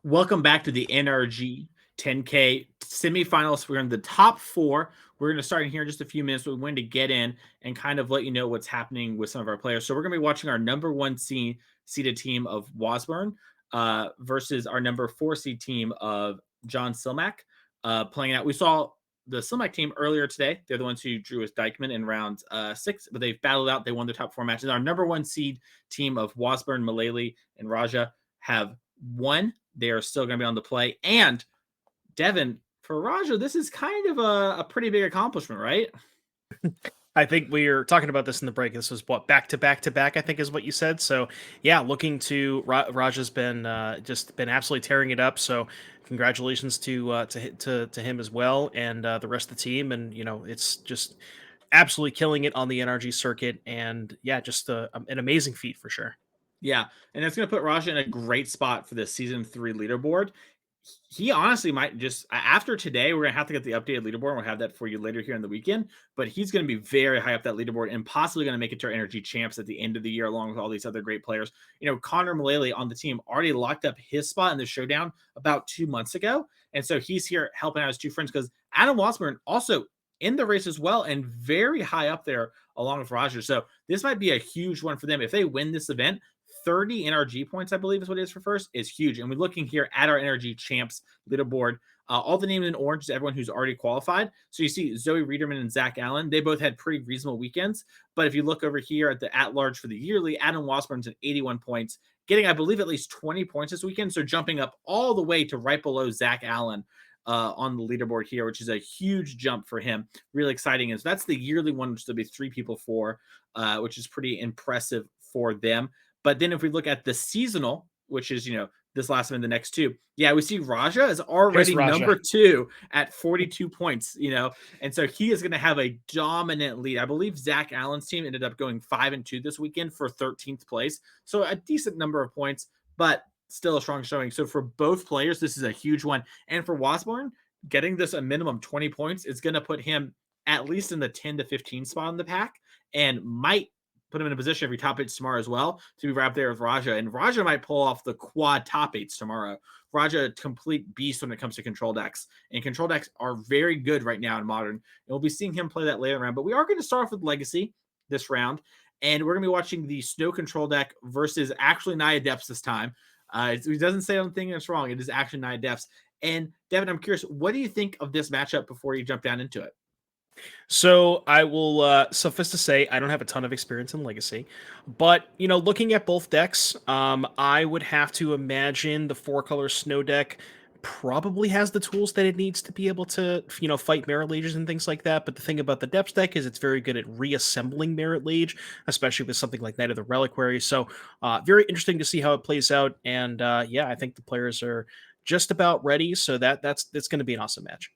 Welcome back to the NRG 10K semifinals. We're in the top four. We're going to start in here in just a few minutes. We wanted to get in and kind of let you know what's happening with some of our players. So we're going to be watching our number one seeded team of Wasburn versus our number four seed team of John Slimak playing out. We saw the Slimak team earlier today. They're the ones who drew with Dykeman in round 6, but they've battled out. They won the top four matches. Our number one seed team of Wasburn, Mullaly, and Raja have won. They are still going to be on the play. And Devin, for Raja, this is kind of a pretty big accomplishment, right? I think we were talking about this in the break. This was what, back to back to back, I think is what you said. So yeah, looking to Raja's been just been absolutely tearing it up. So congratulations to him as well, and the rest of the team. And it's just absolutely killing it on the NRG circuit. And yeah, just an amazing feat for sure. Yeah, and it's going to put Raja in a great spot for the season 3 leaderboard. He honestly might just, after today, we're going to have to get the updated leaderboard, and we'll have that for you later here in the weekend, but he's going to be very high up that leaderboard and possibly going to make it to our NRG champs at the end of the year, along with all these other great players. Connor Mullaly on the team already locked up his spot in the Showdown about 2 months ago, and so he's here helping out his two friends, because Adam Wasburn also in the race as well and very high up there along with Roger. So this might be a huge one for them. If they win this event, 30 NRG points, I believe is what it is for first, is huge. And we're looking here at our NRG champs leaderboard. All the names in orange is everyone who's already qualified. So you see Zoe Riederman and Zach Allen. They both had pretty reasonable weekends. But if you look over here at the at-large for the yearly, Adam Wasburn's at 81 points, getting, I believe, at least 20 points this weekend. So jumping up all the way to right below Zach Allen on the leaderboard here, which is a huge jump for him. Really exciting. And so that's the yearly one, which there'll be 3 people for, which is pretty impressive for them. But then if we look at the seasonal, which is, this last one, the next 2, yeah, we see Raja is already number 2 at 42 points, and so he is going to have a dominant lead. I believe Zach Allen's team ended up going 5-2 this weekend for 13th place. So a decent number of points, but still a strong showing. So for both players, this is a huge one. And for Wasburn, getting this a minimum 20 points is going to put him at least in the 10 to 15 spot in the pack, and might put him in a position if he top 8s tomorrow as well to be right up there with Raja. And Raja might pull off the quad top 8s tomorrow. Raja, a complete beast when it comes to control decks. And control decks are very good right now in Modern. And we'll be seeing him play that later round. But we are going to start off with Legacy this round. And we're going to be watching the Snow control deck versus actually Naya Depths this time. He doesn't say anything that's wrong. It is actually Naya Depths. And Devin, I'm curious, what do you think of this matchup before you jump down into it? So I will suffice to say I don't have a ton of experience in Legacy, but looking at both decks, I would have to imagine the 4-color Snow deck probably has the tools that it needs to be able to fight Merit Lages and things like that. But the thing about the Depths deck is it's very good at reassembling Merit Lage, especially with something like Knight of the Reliquary. So very interesting to see how it plays out. And yeah, I think the players are just about ready. So that's going to be an awesome match.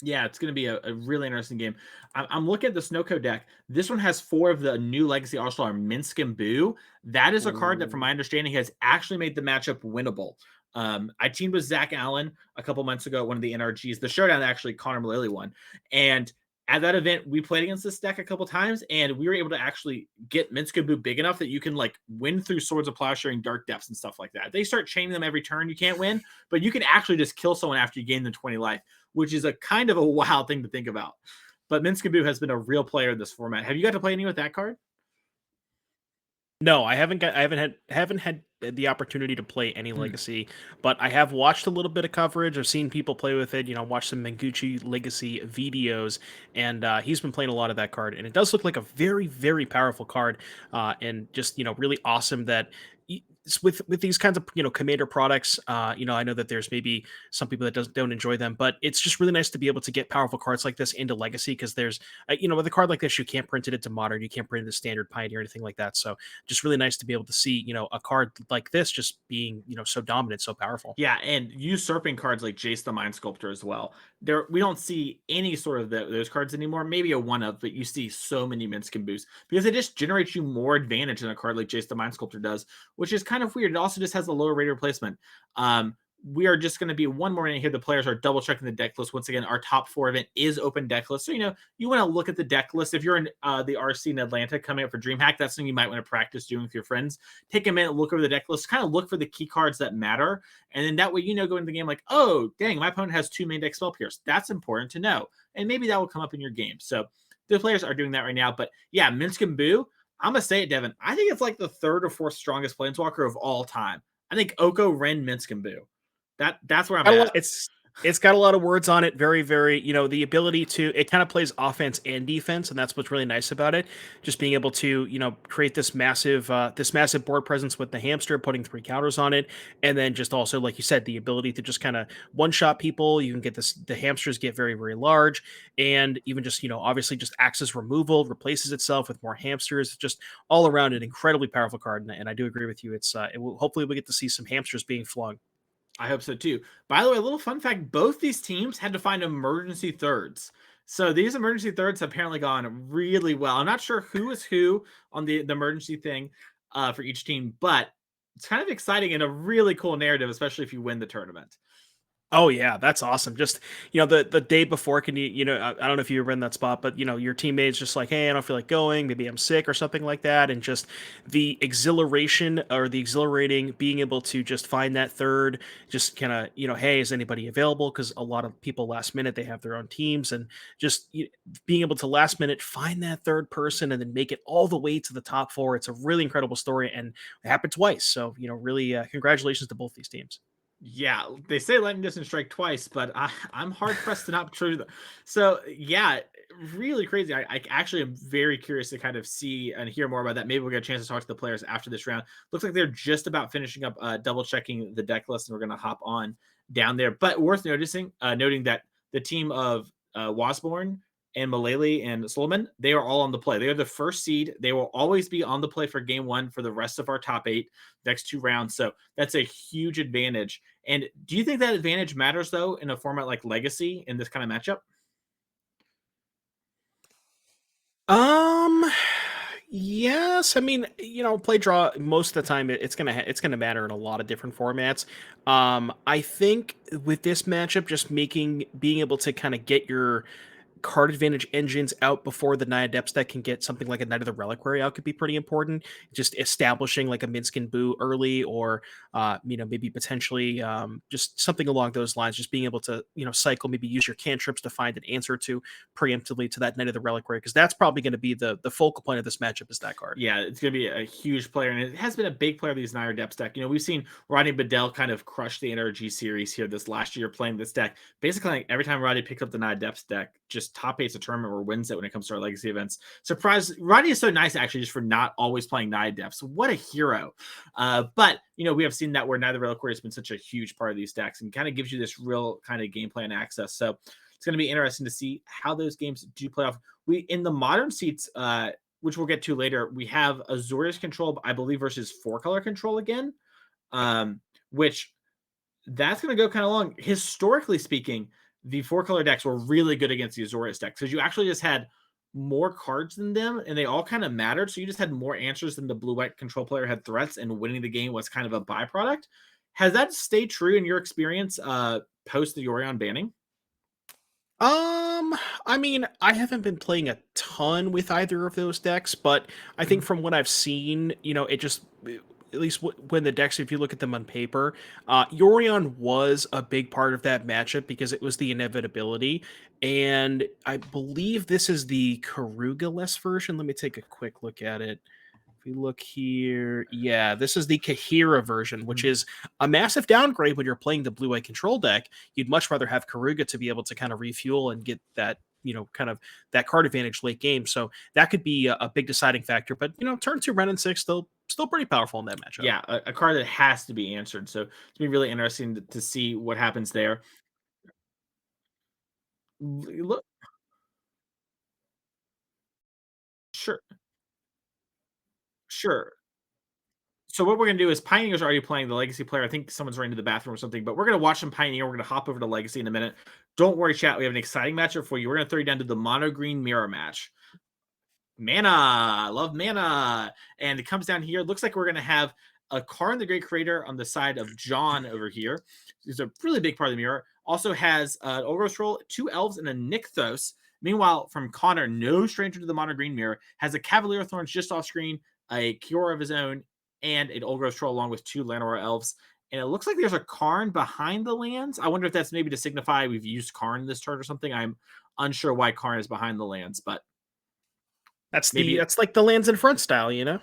Yeah, it's going to be a really interesting game. I'm looking at the Snowko deck. This one has 4 of the new Legacy All-Star Minsk and Boo. That is a card that, from my understanding, has actually made the matchup winnable. I teamed with Zach Allen a couple months ago at one of the NRGs. The Showdown, actually, Connor Mullaly won. And at that event, we played against this deck a couple times, and we were able to actually get Minsk and Boo big enough that you can win through Swords of Plowsharing, Dark Depths, and stuff like that. If they start chaining them every turn, you can't win, but you can actually just kill someone after you gain the 20 life, which is a kind of a wild thing to think about. But Minsk and Boo has been a real player in this format. Have you got to play any with that card? No, I haven't had the opportunity to play any Legacy, but I have watched a little bit of coverage. I've seen people play with it, watch some Menguchi Legacy videos, and he's been playing a lot of that card, and it does look like a very, very powerful card, and just really awesome that with these kinds of commander products. I know that there's maybe some people that don't enjoy them, but it's just really nice to be able to get powerful cards like this into Legacy, because there's with a card like this, you can't print it into Modern, you can't print it into Standard, Pioneer, anything like that. So just really nice to be able to see a card like this just being so dominant, so powerful. Yeah, and usurping cards like Jace the Mind Sculptor as well. We don't see any sort of those cards anymore. Maybe a one of, but you see so many Minsk and Boos because it just generates you more advantage than a card like Jace the Mind Sculptor does, which is kind of weird. It also just has a lower rate of replacement. we are just going to be one more in here. The players are double checking the deck list. Once again, our top 4 event is open deck list. So, you want to look at the deck list. If you're in the RC in Atlanta coming up for DreamHack, that's something you might want to practice doing with your friends. Take a minute, look over the deck list, kind of look for the key cards that matter. And then that way, go into the game like, oh, dang, my opponent has 2 main deck spell pierce. That's important to know. And maybe that will come up in your game. So the players are doing that right now. But yeah, Minsk and Boo, I'm going to say it, Devin. I think it's like the 3rd or 4th strongest Planeswalker of all time. I think Oko, Ren, Minsk, and Boo. That's where I'm at. It's got a lot of words on it. Very, very, the ability to, it kind of plays offense and defense, and that's what's really nice about it. Just being able to, create this massive board presence with the hamster, putting 3 counters on it, and then just also, like you said, the ability to just kind of one-shot people. You can get the hamsters get very, very large, and even just, obviously just access removal, replaces itself with more hamsters. Just all around an incredibly powerful card, and I do agree with you. Hopefully we get to see some hamsters being flung. I hope so too. By the way, a little fun fact, both these teams had to find emergency thirds. So these emergency thirds have apparently gone really well. I'm not sure who is who on the emergency thing for each team, but it's kind of exciting and a really cool narrative, especially if you win the tournament. Oh yeah, that's awesome. Just the day before, can I don't know if you were in that spot, but your teammates just like, hey, I don't feel like going, maybe I'm sick or something like that, and just the exhilaration or the exhilarating being able to just find that third, just kind of hey, is anybody available? Because a lot of people last minute they have their own teams, and just being able to last minute find that third person and then make it all the way to the top 4. It's a really incredible story, and it happened twice. So really, congratulations to both these teams. Yeah, they say lightning doesn't strike twice, but I'm hard pressed to not true. So yeah, really crazy. I actually am very curious to kind of see and hear more about that. Maybe we'll get a chance to talk to the players after this round. Looks like they're just about finishing up double checking the deck list, and we're gonna hop on down there. But worth noting that the team of Wasburn and Mullaly and Sulaiman, they are all on the play. They are the first seed. They will always be on the play for game 1 for the rest of our top 8 next 2 rounds. So that's a huge advantage. And do you think that advantage matters though in a format like Legacy in this kind of matchup? Yes. I mean, play draw most of the time it's gonna matter in a lot of different formats. I think with this matchup, just being able to kind of get your card advantage engines out before the Naya Depths deck can get something like a Knight of the Reliquary out could be pretty important. Just establishing like a Minsk and Boo early, or maybe potentially just something along those lines. Just being able to cycle, maybe use your cantrips to find an answer to preemptively to that Knight of the Reliquary, because that's probably going to be the focal point of this matchup is that card. Yeah, it's going to be a huge player, and it has been a big player of these Naya Depths deck. We've seen Rodney Bedell kind of crush the NRG series here this last year playing this deck. Basically, like every time Rodney picks up the Naya Depths deck, just top 8's a tournament or wins it when it comes to our Legacy events. Surprise! Rodney is so nice actually, just for not always playing Naya Depths. What a hero! But we have seen that where Knight of the Reliquary has been such a huge part of these decks and kind of gives you this real kind of game plan access. So it's going to be interesting to see how those games do play off. We in the modern seats, which we'll get to later, we have Azorius control, I believe, versus 4-color control again, which that's going to go kind of long. Historically speaking, the 4-color decks were really good against the Azorius deck because you actually just had more cards than them, and they all kind of mattered. So you just had more answers than the blue-white control player had threats, and winning the game was kind of a byproduct. Has that stayed true in your experience post the Yorion banning? I mean, I haven't been playing a ton with either of those decks, but I think from what I've seen, it just at least when the decks, if you look at them on paper, Yorion was a big part of that matchup because it was the inevitability. And I believe this is the Karuga-less version. Let me take a quick look at it. If we look here, yeah, this is the Kahira version, which is a massive downgrade when you're playing the blue-white control deck. You'd much rather have Karuga to be able to kind of refuel and get that, kind of that card advantage late game. So that could be a big deciding factor. But, turn 2 Ren and 6 still pretty powerful in that matchup. Yeah, a card that has to be answered. So it's be really interesting to see what happens there. Look, sure, sure. So what we're gonna do is Pioneer's already playing the Legacy player. I think someone's running to the bathroom or something, but we're gonna watch some Pioneer. We're gonna hop over to Legacy in a minute. Don't worry, chat. We have an exciting matchup for you. We're gonna throw you down to the mono green mirror match. Mana, love mana, and it comes down here. Looks like we're gonna have a Karn the Great Creator on the side of John over here. He's a really big part of the mirror. Also has an Ogre Troll, 2 Elves, and a Nykthos. Meanwhile, from Connor, no stranger to the Mono Green mirror, has a Cavalier of Thorns just off screen, a Kiora of his own, and an Old Growth Troll along with 2 Llanowar Elves. And it looks like there's a Karn behind the lands. I wonder if that's maybe to signify we've used Karn this turn or something. I'm unsure why Karn is behind the lands, but maybe that's like the lands in front style, you know?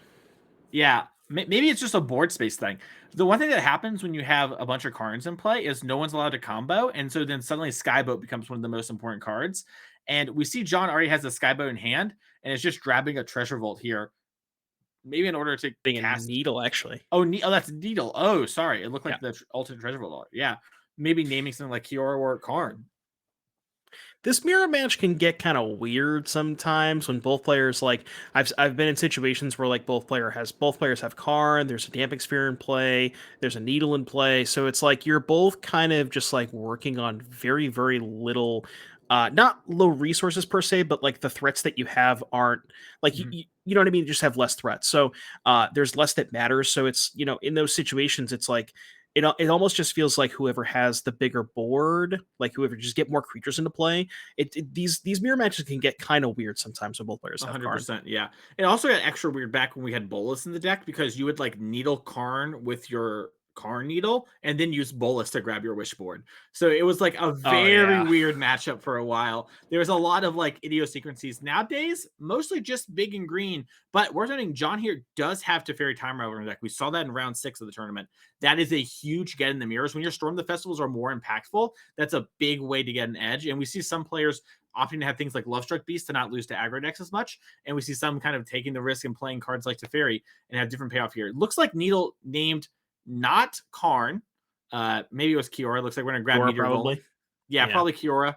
yeah, maybe it's just a board space thing. The one thing that happens when you have a bunch of Karns in play is no one's allowed to combo, and so then suddenly Skyboat becomes one of the most important cards. And we see John already has a Skyboat in hand, and is just grabbing a Treasure Vault here, maybe in order to Being a cast. needle, actually. Oh, that's Needle. Oh, sorry, it looked like the alternate Treasure Vault. Yeah, maybe naming something like Kiora or Karn. This mirror match can get kind of weird sometimes when both players like I've been in situations where like both players have Karn, there's a Damping Sphere in play, there's a Needle in play, so it's like you're both kind of just like working on very very little not low resources per se, but like the threats that you have aren't like you know what I mean, you just have less threats. So there's less that matters. So it's, you know, in those situations it's like it almost just feels like whoever has the bigger board, like whoever just get more creatures into play. These mirror matches can get kind of weird sometimes when both players have Karn. 100%. Yeah. It also got extra weird back when we had Bolus in the deck because you would like needle Karn with your Karn needle and then use Bolus to grab your wish board. So it was like a very weird matchup for a while. There was a lot of like idiosyncrasies. Nowadays, mostly just big and green. But worth noting, John here does have Teferi Time Raveler in the deck. We saw that in round 6 of the tournament. That is a huge get in the mirrors. When your Storm the Festivals are more impactful, that's a big way to get an edge. And we see some players opting to have things like Lovestruck Beast to not lose to aggro decks as much. And we see some kind of taking the risk and playing cards like Teferi and have different payoff here. It looks like Needle named not Karn. Maybe it was Kiora. It looks like we're going to grab Kiora, Meteor probably. Bolt. Yeah, probably Kiora.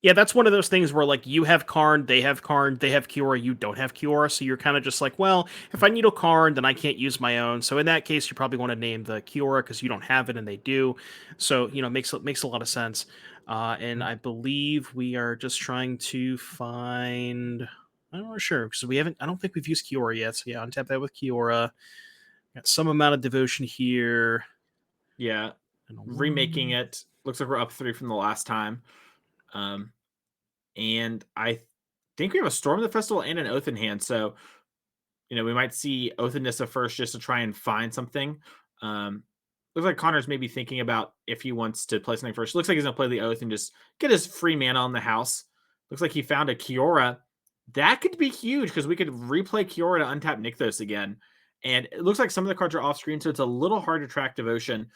Yeah, that's one of those things where like you have Karn, they have Kiora, you don't have Kiora, so you're kind of just like, well, if I needle Karn, then I can't use my own. So in that case, you probably want to name the Kiora because you don't have it and they do. So, you know, makes a lot of sense. And I believe we are just trying to find. I'm not sure because I don't think we've used Kiora yet. So yeah, untap that with Kiora. Got some amount of devotion here. Yeah, remaking it. Looks like we're up 3 from the last time. And I think we have a Storm of the Festival and an Oath in hand. So, you know, we might see Oath and Nissa first just to try and find something. Looks like Connor's maybe thinking about if he wants to play something first. Looks like he's going to play the Oath and just get his free mana on the house. Looks like he found a Kiora. That could be huge because we could replay Kiora to untap Nykthos again. And it looks like some of the cards are off screen, so it's a little hard to track Devotion.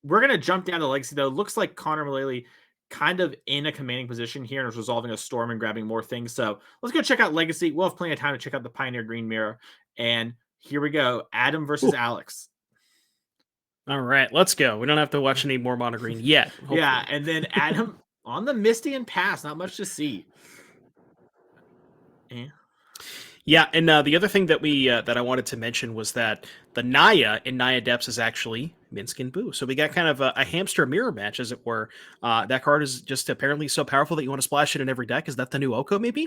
We're going to jump down to Legacy, though. Looks like Connor Mullaly kind of in a commanding position here and is resolving a storm and grabbing more things. So let's go check out Legacy. We'll have plenty of time to check out the Pioneer Green Mirror. And here we go. Adam versus Alex. All right, let's go. We don't have to watch any more Mono Green yet. Hopefully. Yeah, and then Adam on the Misty and Pass. Not much to see. Yeah, and the other thing that we that I wanted to mention was that the Naya in Naya Depths is actually Minsc and Boo. So we got kind of a hamster mirror match, as it were. That card is just apparently so powerful that you want to splash it in every deck. Is that the new Oko, maybe?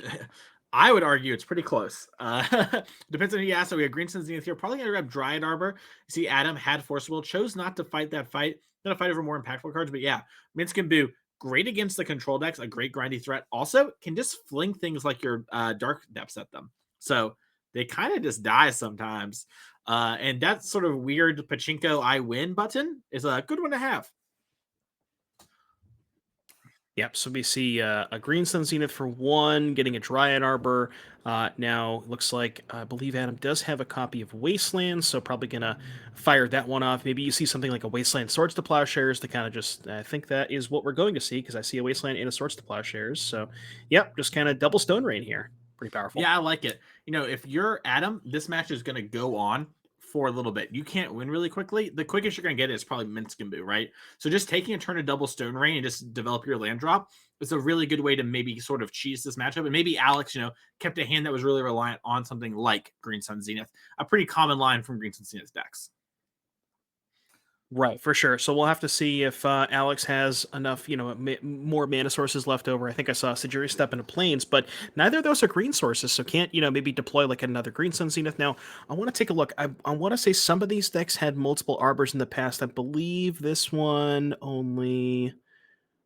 I would argue it's pretty close. Depends on who you ask. So we have Green Sun Zenith here. Probably going to grab Dryad Arbor. You see Adam had Forcible. Chose not to fight that fight. Going to fight over more impactful cards. But yeah, Minsc and Boo. Great against the control decks. A great grindy threat. Also, can just fling things like your Dark Depths at them. So they kind of just die sometimes. And that sort of weird pachinko I win button is a good one to have. Yep, so we see a Green Sun Zenith for 1, getting a Dryad Arbor. Now, looks like, I believe Adam does have a copy of Wasteland, so probably going to fire that one off. Maybe you see something like a Wasteland Swords to Plowshares to kind of just, I think that is what we're going to see, because I see a Wasteland and a Swords to Plowshares. So, yep, just kind of double Stone Rain here. Pretty powerful. Yeah, I like it. You know, if you're Adam, this match is going to go on for a little bit. You can't win really quickly. The quickest you're going to get is probably Minsc and Boo, right? So just taking a turn to double Stone Rain and just develop your land drop is a really good way to maybe sort of cheese this matchup. And maybe Alex, you know, kept a hand that was really reliant on something like Green Sun Zenith, a pretty common line from Green Sun Zenith decks. Right, for sure. So we'll have to see if Alex has enough, more mana sources left over. I think I saw Sajiri step into planes, but neither of those are green sources, so can't, maybe deploy like another Green Sun Zenith. Now, I want to take a look. I want to say some of these decks had multiple arbors in the past. I believe this one only.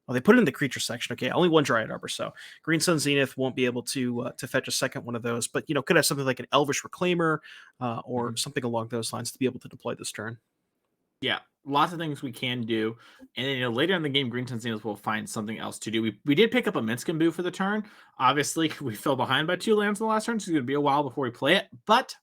Well, they put it in the creature section. Okay, only one Dryad Arbor, so Green Sun Zenith won't be able to fetch a second one of those, but could have something like an Elvish Reclaimer or something along those lines to be able to deploy this turn. Yeah, lots of things we can do. And then, later in the game, Green Zenith will find something else to do. We did pick up a Minsc and Boo for the turn. Obviously, we fell behind by 2 lands in the last turn, so it's going to be a while before we play it. But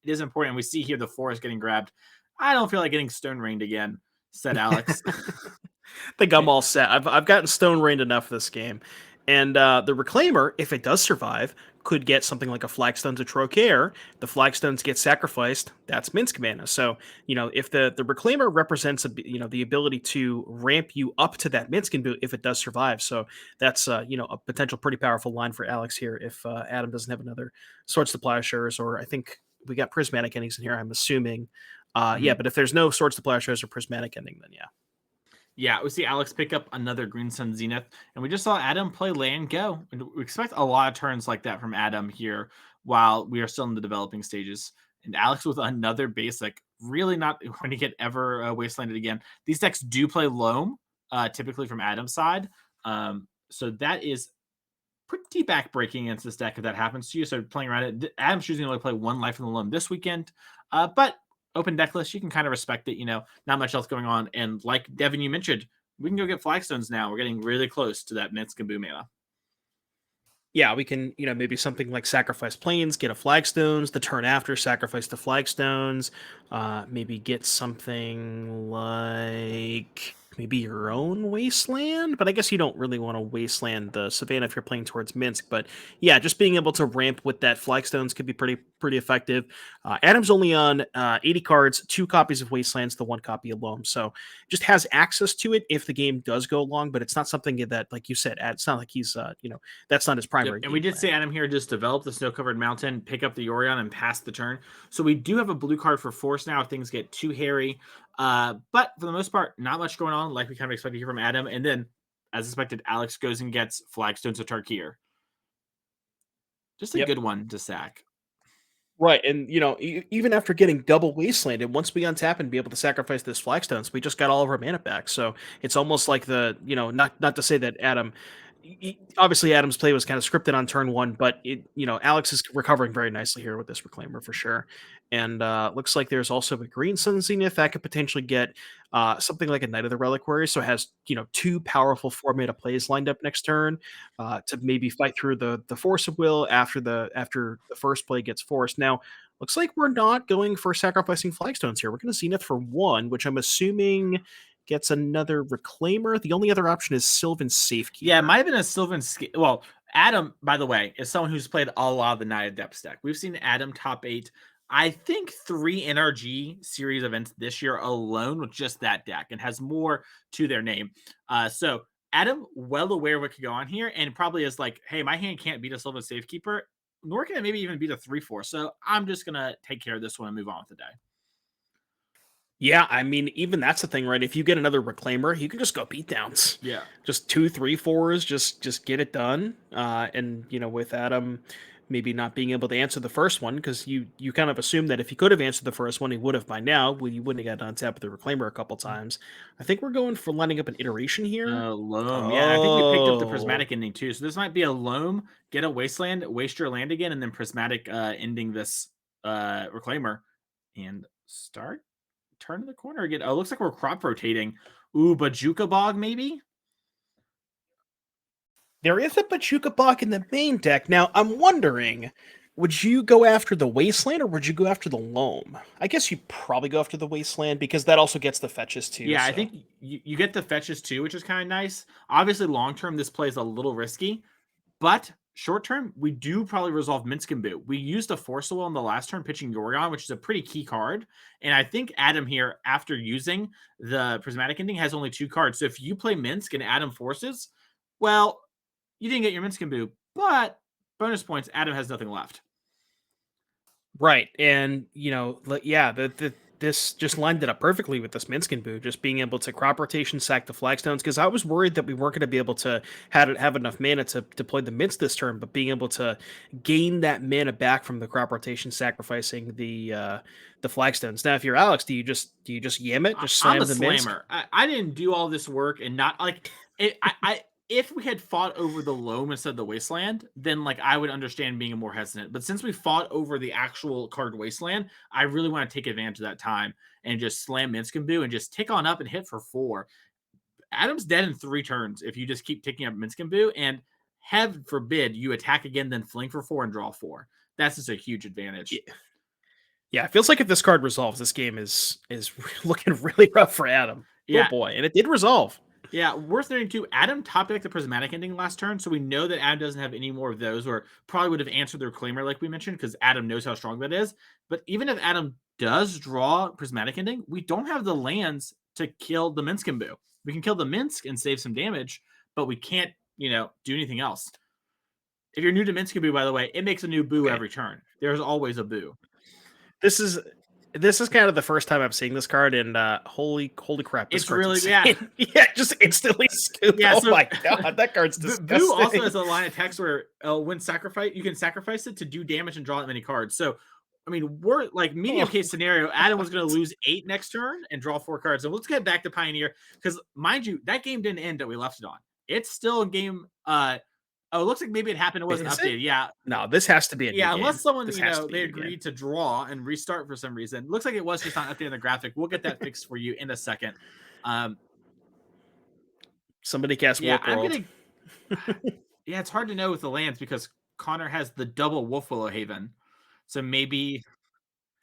it is important. We see here the forest getting grabbed. I don't feel like getting Stone Rained again, said Alex. I think I'm all set. I've gotten Stone Rained enough this game. And the Reclaimer, if it does survive, could get something like a Flagstone to Trocaire. The Flagstones get sacrificed. That's Minsc mana. So, if the Reclaimer represents, the ability to ramp you up to that Minsc boot if it does survive. So that's, a potential pretty powerful line for Alex here if Adam doesn't have another Swords to Plowshares, or I think we got Prismatic Endings in here, I'm assuming. Yeah, but if there's no Swords to Plowshares or Prismatic Ending, then yeah. Yeah, we see Alex pick up another Green Sun Zenith, and we just saw Adam play land go. And we expect a lot of turns like that from Adam here while we are still in the developing stages. And Alex with another basic, really not going to get ever wastelanded again. These decks do play Loam, typically from Adam's side. So that is pretty backbreaking against this deck if that happens to you. So playing around it, Adam's choosing to only play 1 life in the Loam this weekend. But open deck list, you can kind of respect it, not much else going on. And like Devin, you mentioned, we can go get Flagstones now. We're getting really close to that Minsc and Boo mana. Yeah, we can, maybe something like sacrifice planes, get a Flagstones, the turn after, sacrifice the Flagstones, maybe get something like maybe your own Wasteland, but I guess you don't really want to Wasteland the Savannah if you're playing towards Minsc, but yeah, just being able to ramp with that Flagstones could be pretty effective. Adam's only on 80 cards, 2 copies of Wastelands, the 1 copy of Loam, so just has access to it if the game does go long, but it's not something that, like you said, it's not like he's, that's not his primary. Yep. And we did say Adam here just develop the snow-covered mountain, pick up the Orion, and pass the turn. So we do have a blue card for force now if things get too hairy. But for the most part, not much going on, like we kind of expected here from Adam. And then, as expected, Alex goes and gets Flagstones of Tarkir. Just a good one to sack. Right, and even after getting double Wastelanded, once we untap and be able to sacrifice this Flagstones, we just got all of our mana back. So it's almost like not to say that Adam, obviously Adam's play was kind of scripted on turn 1, but Alex is recovering very nicely here with this Reclaimer for sure. And looks like there's also a Green Sun Zenith that could potentially get something like a Knight of the Reliquary, so it has 2 powerful 4-mana plays lined up next turn to maybe fight through the Force of Will after the first play gets forced. Now, looks like we're not going for sacrificing Flagstones here. We're going to Zenith for 1, which I'm assuming gets another Reclaimer. The only other option is Sylvan Safekeeper. Yeah, it might have been a Sylvan. Well, Adam, by the way, is someone who's played a lot of the Naya depth deck. We've seen Adam top 8, I think 3 NRG series events this year alone with just that deck, and has more to their name. So Adam, well aware of what could go on here, and probably is like, hey, my hand can't beat a Sylvan Safekeeper, nor can it maybe even beat a 3/4. So I'm just gonna take care of this one and move on with the day. Yeah, I mean, even that's the thing, right? If you get another Reclaimer, you can just go beatdowns. Yeah, just 2, 3, 4s, just get it done. And with Adam maybe not being able to answer the first one, because you kind of assume that if he could have answered the first one, he would have by now. Well, you wouldn't have got on tap with the Reclaimer a couple times. I think we're going for lining up an iteration here. Loam. Yeah, I think we picked up the Prismatic Ending too. So this might be a Loam, get a Wasteland, waste your land again, and then Prismatic ending this Reclaimer, and start turn the corner again. Oh, looks like we're crop rotating. Ooh, Bajuka Bog maybe? There is a Bajuka Bog in the main deck. Now, I'm wondering, would you go after the Wasteland or would you go after the Loam? I guess you probably go after the Wasteland because that also gets the fetches too. Yeah, so. I think you get the fetches too, which is kind of nice. Obviously, long term, this play is a little risky, but short term, we do probably resolve Minsc and Boo. We used a Force of Will in the last turn, pitching Yorion, which is a pretty key card. And I think Adam here, after using the Prismatic Ending, has only 2 cards. So if you play Minsc and Adam forces, well, you didn't get your Minsc and Boo, but bonus points, Adam has nothing left. Right. And, yeah, the this just lined it up perfectly with this Minskin boo, just being able to crop rotation sack the flagstones, because I was worried that we weren't going to be able to have enough mana to play the Mints this turn, but being able to gain that mana back from the crop rotation, sacrificing the flagstones. Now, if you're Alex, do you just yam it, just I'm a slam the Minsk? slammer. I didn't do all this work and not like it. If we had fought over the loam instead of the wasteland, then like I would understand being more hesitant. But since we fought over the actual card wasteland, I really want to take advantage of that time and just slam Minsk and Boo and just tick on up and hit for 4. Adam's dead in 3 turns if you just keep ticking up Minsk and Boo, and heaven forbid you attack again, then fling for 4 and draw 4. That's just a huge advantage. Yeah, it feels like if this card resolves, this game is looking really rough for Adam. Yeah. Oh boy, and it did resolve. Yeah, worth noting too, Adam top decked the Prismatic Ending last turn, so we know that Adam doesn't have any more of those, or probably would have answered their Claimer like we mentioned, because Adam knows how strong that is. But even if Adam does draw Prismatic Ending, we don't have the lands to kill the Minsk and Boo. We can kill the Minsk and save some damage, but we can't, do anything else. If you're new to Minsk and Boo, by the way, it makes a new Boo every turn. There's always a Boo. This is kind of the first time I'm seeing this card, and holy crap, this It's card's really insane. Yeah, just instantly scoop. Yeah, oh my god, that card's disgusting. Boo also has a line of text where when you can sacrifice it to do damage and draw that many cards. So, I mean, we're like medium case scenario. Adam was going to lose 8 next turn and draw 4 cards. So let's get back to Pioneer, because mind you, that game didn't end that we left it on. It's still a game. Oh, it looks like maybe it happened. It wasn't updated. Yeah. No, this has to be a new game. Unless someone, they agreed to draw and restart for some reason. Looks like it was just not updating the graphic. We'll get that fixed for you in a second. Somebody cast Warp World. Yeah, it's hard to know with the lands because Connor has the double Wolfwillow Haven. So maybe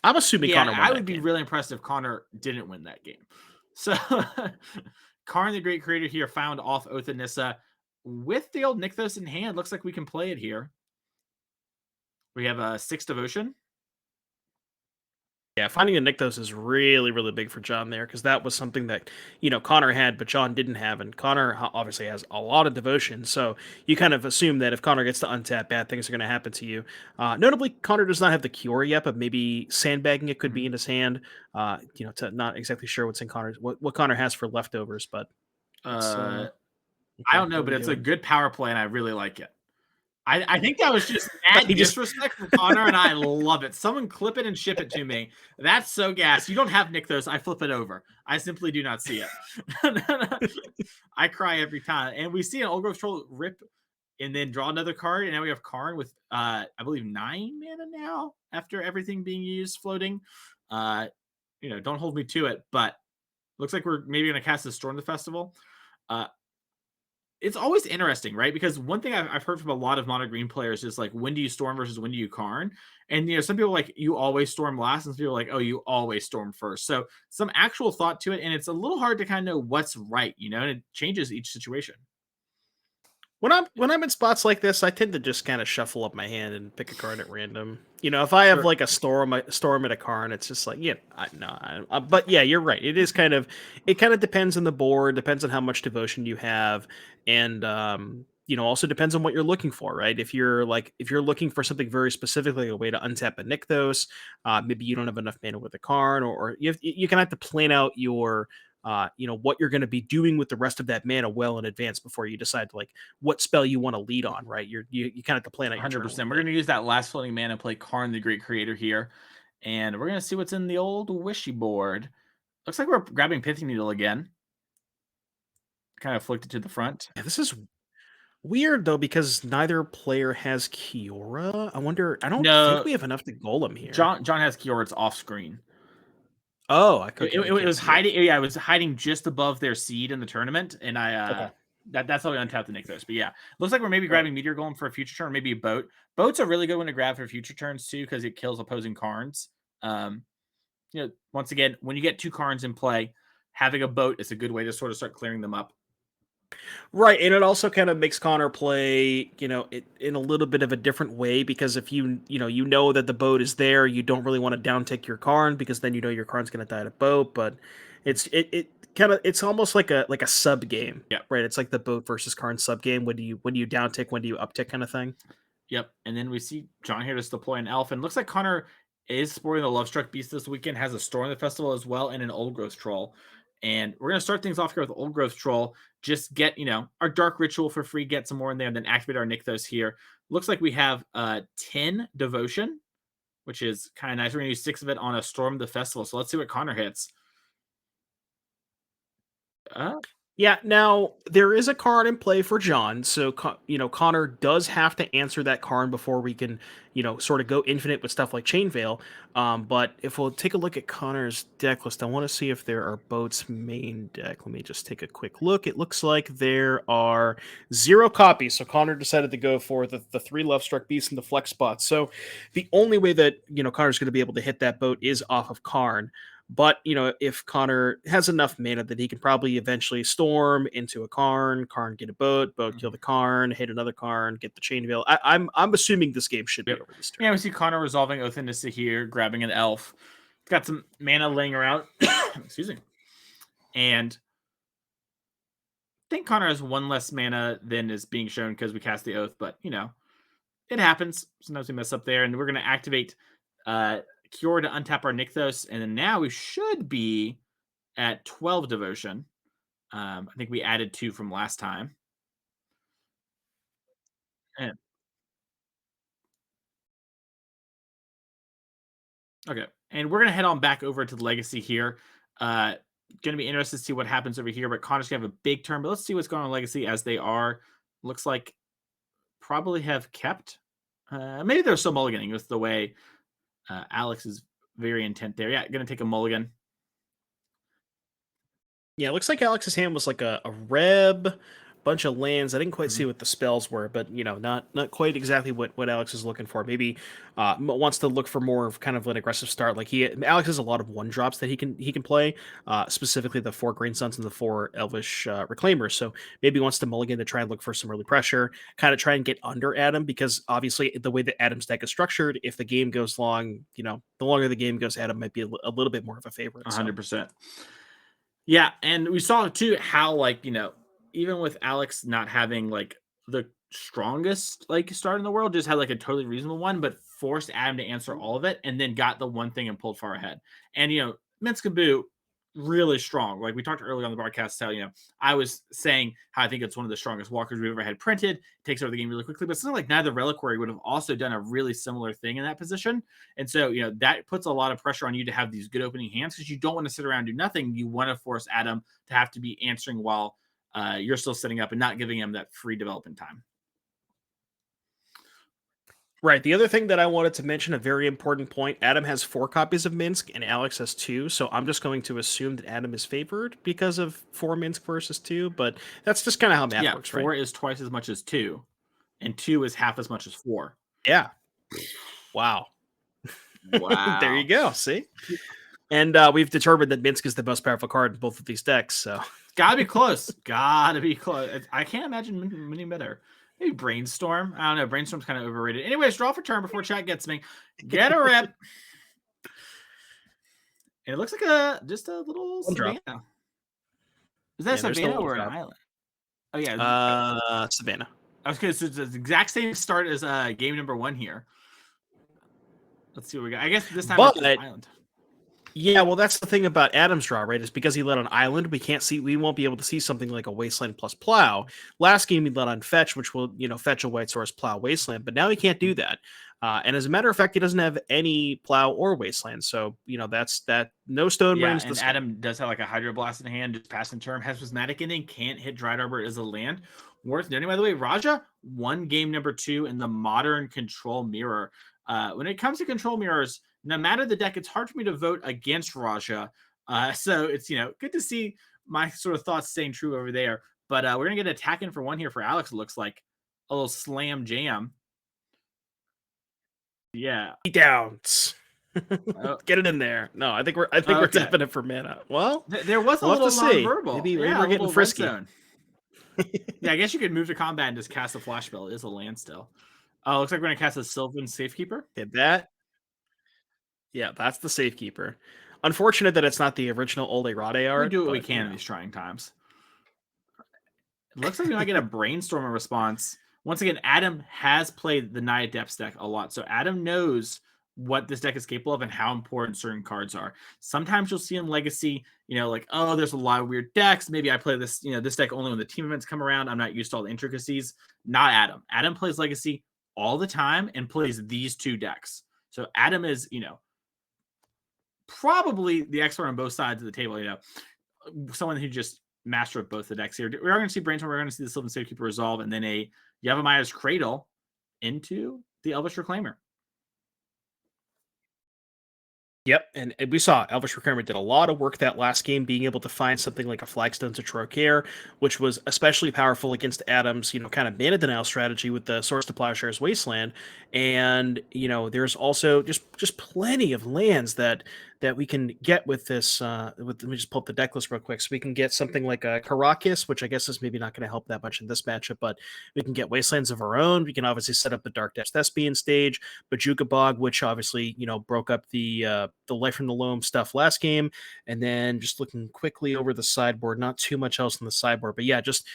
I'm assuming Connor won I would be game. really impressed if Connor didn't win that game. So Karn the Great Creator here found off Oath of Nissa with the old Nykthos in hand. Looks like we can play it here. We have a 6 Devotion. Yeah, finding a Nykthos is really, really big for John there, because that was something that, Connor had, but John didn't have. And Connor obviously has a lot of devotion. So you kind of assume that if Connor gets to untap, bad things are going to happen to you. Notably, Connor does not have the Cure yet, but maybe sandbagging it could be in his hand. To not exactly sure what's in Connor's, what Connor has for leftovers, but I don't know, but it's a good power play, and I really like it. I think that was just mad disrespect for Connor, and I love it. Someone clip it and ship it to me. That's so gas. You don't have Nykthos. I flip it over. I simply do not see it. I cry every time. And we see an Old Growth Troll rip and then draw another card. And now we have Karn with, I believe, 9 mana now after everything being used floating. Don't hold me to it, but looks like we're maybe going to cast the Storm the Festival. It's always interesting, right? Because one thing I've heard from a lot of mono green players is like, when do you storm versus when do you Karn? And some people like, you always storm last, and some people are like, oh, you always storm first. So some actual thought to it, and it's a little hard to kind of know what's right, and it changes each situation. When I'm in spots like this, I tend to just kind of shuffle up my hand and pick a card at random. If I have like a storm at a Karn, it's just like, but yeah, you're right. It kind of depends on the board, depends on how much devotion you have, and also depends on what you're looking for, right? If you're looking for something very specific, like a way to untap a Nykthos, maybe you don't have enough mana with a Karn, or you can have to plan out your what you're going to be doing with the rest of that mana well in advance before you decide what spell you want to lead on, right? You kind of have to plan out 100%. We're going to use that last floating mana, play Karn the Great Creator here, and we're going to see what's in the old wishy board. Looks like we're grabbing Pithing Needle again. Kind of flicked it to the front. Yeah, this is weird though, because neither player has Kiora. I don't think we have enough to Golem here. John has Kiora. It's off screen. Oh, it was hiding. Yeah, it was hiding just above their seed in the tournament, and that's how we untapped the Nykthos. But yeah, looks like we're maybe grabbing Meteor Golem for a future turn, maybe a boat. Boat's a really good one to grab for future turns too, because it kills opposing Karns. Once again, when you get 2 Karns in play, having a boat is a good way to sort of start clearing them up. Right, and it also kind of makes Connor play, it in a little bit of a different way, because if you know that the boat is there, you don't really want to downtick your Karn, because then your Karn's going to die to boat. But it's almost like a sub game, right? It's like the boat versus Karn sub game. When do you downtick, when do you uptick, kind of thing. Yep, and then we see John here just deploy an elf, and looks like Connor is sporting the Lovestruck Beast this weekend, has a store in the festival as well, and an Old Growth Troll. And we're going to start things off here with Old Growth Troll. Just get, our Dark Ritual for free, get some more in there, and then activate our Nykthos here. Looks like we have 10 Devotion, which is kind of nice. We're going to use 6 of it on a Storm the Festival. So let's see what Connor hits. Yeah, now there is a card in play for John, so Connor does have to answer that card before we can, sort of go infinite with stuff like Chain Veil. But if we'll take a look at Connor's deck list, I want to see if there are Boat's main deck. Let me just take a quick look. It looks like there are 0 copies, so Connor decided to go for the 3 Lovestruck Beasts in the flex spots. So the only way that Connor's going to be able to hit that Boat is off of Karn. But, if Connor has enough mana that he can probably eventually storm into a Karn get a Boat kill the Karn, hit another Karn, get the Chain Veil. I'm assuming this game should be over this turn. Yeah, we see Connor resolving Oath into Sahir, grabbing an Elf. It's got some mana laying around. Excuse me. And I think Connor has 1 less mana than is being shown because we cast the Oath, but, it happens. Sometimes we mess up there. And we're going to activate Cure to untap our Nykthos, and then now we should be at 12 Devotion. I think we added 2 from last time. And okay, and we're gonna head on back over to the Legacy here. Gonna be interested to see what happens over here, but Connor's gonna have a big turn. But let's see what's going on in Legacy as they are. Looks like probably have kept. Maybe they're still mulliganing with the way Alex is very intent there. Yeah, gonna take a mulligan. Yeah, it looks like Alex's hand was like a Reb, bunch of lands. I didn't quite see what the spells were, but not quite exactly what Alex is looking for. Maybe wants to look for more of kind of an aggressive start. Like Alex has a lot of 1-drops that he can play, specifically the 4 Green Suns and the 4 Elvish Reclaimers. So maybe he wants to mulligan to try and look for some early pressure, kind of try and get under Adam, because obviously the way that Adam's deck is structured, if the game goes long, the longer the game goes, Adam might be a little bit more of a favorite. 100%. Yeah, and we saw too how even with Alex not having the strongest start in the world, just had a totally reasonable one, but forced Adam to answer all of it, and then got the one thing and pulled far ahead. And Minskaboo really strong. Like we talked earlier on the broadcast, how I was saying how I think it's one of the strongest walkers we've ever had printed. Takes over the game really quickly, but something like Neither Reliquary would have also done a really similar thing in that position. And so that puts a lot of pressure on you to have these good opening hands, because you don't want to sit around and do nothing. You want to force Adam to have to be answering while you're still setting up and not giving him that free development time. Right. The other thing that I wanted to mention, a very important point, Adam has 4 copies of Minsk and Alex has 2. So I'm just going to assume that Adam is favored because of 4 Minsk versus 2. But that's just kind of how math works, 4 right? is twice as much as 2, and 2 is half as much as 4. Yeah. Wow. Wow. There you go. See? And we've determined that Minsk is the most powerful card in both of these decks. So gotta be close. Gotta be close. I can't imagine many better. Maybe Brainstorm. I don't know. Brainstorm's kind of overrated. Anyways, draw for turn before chat gets me. Get a rep. And it looks like just a little Savannah. Is that Savannah or an island? Oh yeah. Savannah. I was gonna say it's the exact same start as game number 1 here. Let's see what we got. I guess this time it's an island. Yeah, well, that's the thing about Adam's draw, right? Is because he led on Island, we won't be able to see something like a Wasteland plus Plow. Last game he led on Fetch, which will, fetch a White Source, Plow, Wasteland, but now he can't do that. And as a matter of fact, he doesn't have any Plow or Wasteland, so that's that. No Stone Rings. And Adam does have a Hydroblast in hand, just passing turn, has Prismatic Ending, can't hit Dried Arbor as a land. Worth noting, by the way, Raja won game number 2 in the Modern Control Mirror. When it comes to Control Mirrors, no matter the deck, it's hard for me to vote against Raja. So it's, good to see my sort of thoughts staying true over there. But we're going to get an attack in for 1 here for Alex. It looks like a little slam jam. Yeah. Downs. Get it in there. No, I think we're tapping it for mana. Well, there was a little non-verbal. Maybe we're getting frisky. Yeah, I guess you could move to combat and just cast a flash spell. It is a land still. Oh, looks like we're going to cast a Sylvan Safekeeper. Hit that. Yeah, that's the Safekeeper. Unfortunate that it's not the original Old Errate art. We do what we can in these trying times. It looks like we might get a Brainstorm response. Once again, Adam has played the Naya Depths deck a lot, so Adam knows what this deck is capable of and how important certain cards are. Sometimes you'll see in Legacy, like, oh, there's a lot of weird decks. Maybe I play this, this deck only when the team events come around. I'm not used to all the intricacies. Not Adam. Adam plays Legacy all the time and plays these two decks. So Adam is, probably the expert on both sides of the table, someone who just mastered both the decks here. We are going to see Brainstorm, we're going to see the Sylvan Safekeeper resolve, and then a Yavimaya Cradle into the Elvish Reclaimer. Yep, and we saw Elvish Reclaimer did a lot of work that last game, being able to find something like a Flagstone to Trocare, which was especially powerful against Adam's, kind of mana denial strategy with the Source to Plowshare's Wasteland. And, there's also just plenty of lands that we can get with this. Let me just pull up the deck list real quick. So we can get something like a Caracas, which I guess is maybe not going to help that much in this matchup, but we can get Wastelands of our own. We can obviously set up the Dark Depths Thespian stage, Bajuka Bog, which obviously, broke up the Life from the Loam stuff last game. And then just looking quickly over the sideboard, not too much else on the sideboard, but yeah, just,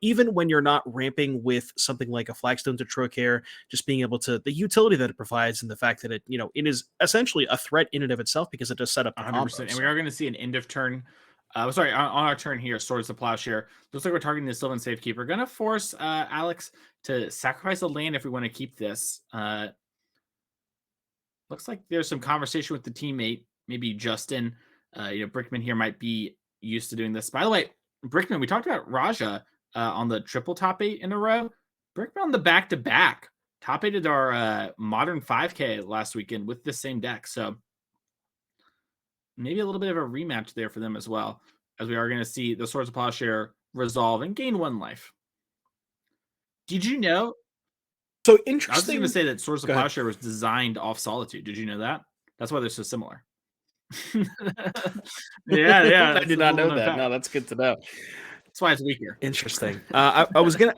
even when you're not ramping with something like a Flagstone to Trocare, just being able to, the utility that it provides and the fact that it, it is essentially a threat in and of itself because it does set up the 100%. combo, and we are going to see an end of turn. On our turn here, Swords to Plowshare. Looks like we're targeting the Sylvan Safekeeper. Going to force Alex to sacrifice a land if we want to keep this. Looks like there's some conversation with the teammate, maybe Justin. Brickman here might be used to doing this. By the way, Brickman, we talked about Raja on the triple top 8 in a row. Brickman on the back-to-back. Top 8'd our Modern 5K last weekend with the same deck. So maybe a little bit of a rematch there for them as well, as we are going to see the Swords of Plowshare resolve and gain 1 life. Did you know? So I was just interesting. going to say that Swords of Plowshare was designed off Solitude. Did you know that? That's why they're so similar. Yeah. I did not know that. No, that's good to know. That's why it's weaker. Interesting. I was gonna.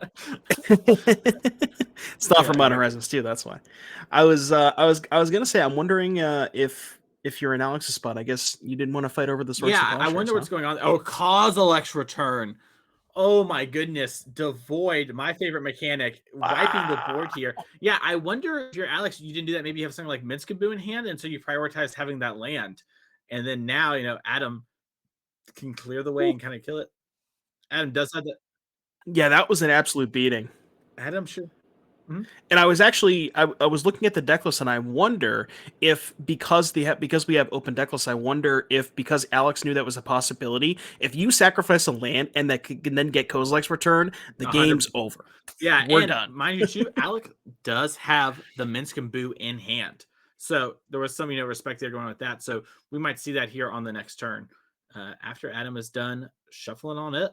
It's not from Modern Horizons too. That's why. I was gonna say. I'm wondering if you're in Alex's spot. I guess you didn't want to fight over the Swords. Yeah, I wonder what's going on. Oh, Kozilek's return. Oh my goodness, Devoid, my favorite mechanic, wiping the board here. Yeah, I wonder if you're Alex, you didn't do that. Maybe you have something like Minskaboo in hand, and so you prioritized having that land. And then now, Adam can clear the way and kind of kill it. Adam does have that. Yeah, that was an absolute beating. Adam, sure. Mm-hmm. And I was actually I was looking at the deck list, and I wonder if because we have open deck lists, I wonder if because Alex knew that was a possibility, if you sacrifice a land and that can then get Kozilek's return, the 100%. Game's over. Yeah, we're done. Mind you, too, Alex does have the Minskaboo in hand, so there was some respect there going with that. So we might see that here on the next turn after Adam is done shuffling on it.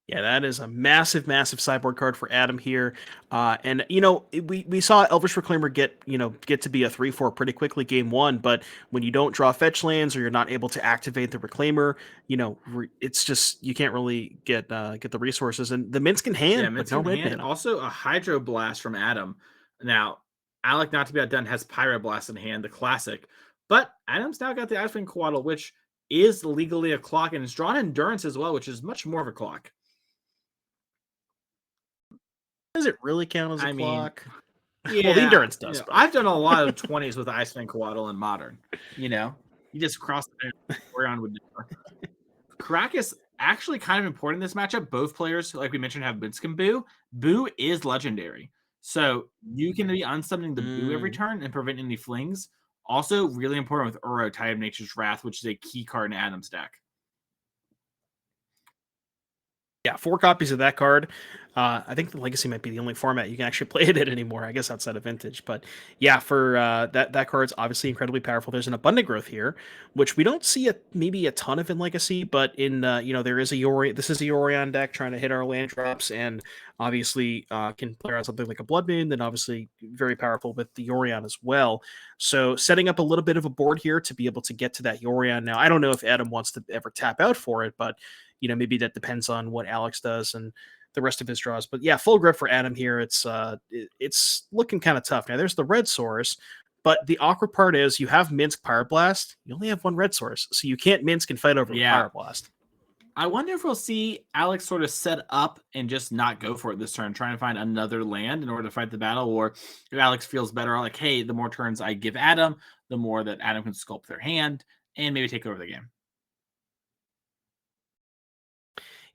Yeah, that is a massive, massive sideboard card for Adam here. And we saw Elvish Reclaimer get to be a 3/4 pretty quickly game 1, but when you don't draw fetch lands or you're not able to activate the Reclaimer, it's just you can't really get the resources. And the Minsk in hand, but no red mana. Also a Hydroblast from Adam. Now, Alec, not to be outdone, has Pyroblast in hand, the classic. But Adam's now got the Icewind Coatl, which is legally a clock, and it's drawn Endurance as well, which is much more of a clock. Does it really count as a clock? Yeah, well, the Endurance does. I've done a lot of 20s with Icewind Coatl in Modern. You just cross the around with Caracas actually kind of important in this matchup. Both players, like we mentioned, have Minskaboo. Boo is legendary, so you can be unsummoning the Boo every turn and prevent any flings. Also, really important with Uro, Tide of Nature's Wrath, which is a key card in Adam's deck. Yeah, 4 copies of that card. I think the Legacy might be the only format you can actually play it in anymore, I guess, outside of Vintage. But yeah, for that card's obviously incredibly powerful. There's an Abundant Growth here, which we don't see maybe a ton of in Legacy, but in there is this is a Yorion deck trying to hit our land drops, and obviously can play around something like a Blood Moon, then obviously very powerful with the Yorion as well. So setting up a little bit of a board here to be able to get to that Yorion. Now, I don't know if Adam wants to ever tap out for it, but maybe that depends on what Alex does and the rest of his draws. But yeah, full grip for Adam here. It's looking kind of tough. Now there's the red source, but the awkward part is you have Minsk Pyroblast. You only have 1 red source, so you can't Minsk and fight over the Pyroblast. I wonder if we'll see Alex sort of set up and just not go for it this turn, try and find another land in order to fight the battle, or if Alex feels better, like, hey, the more turns I give Adam, the more that Adam can sculpt their hand and maybe take over the game.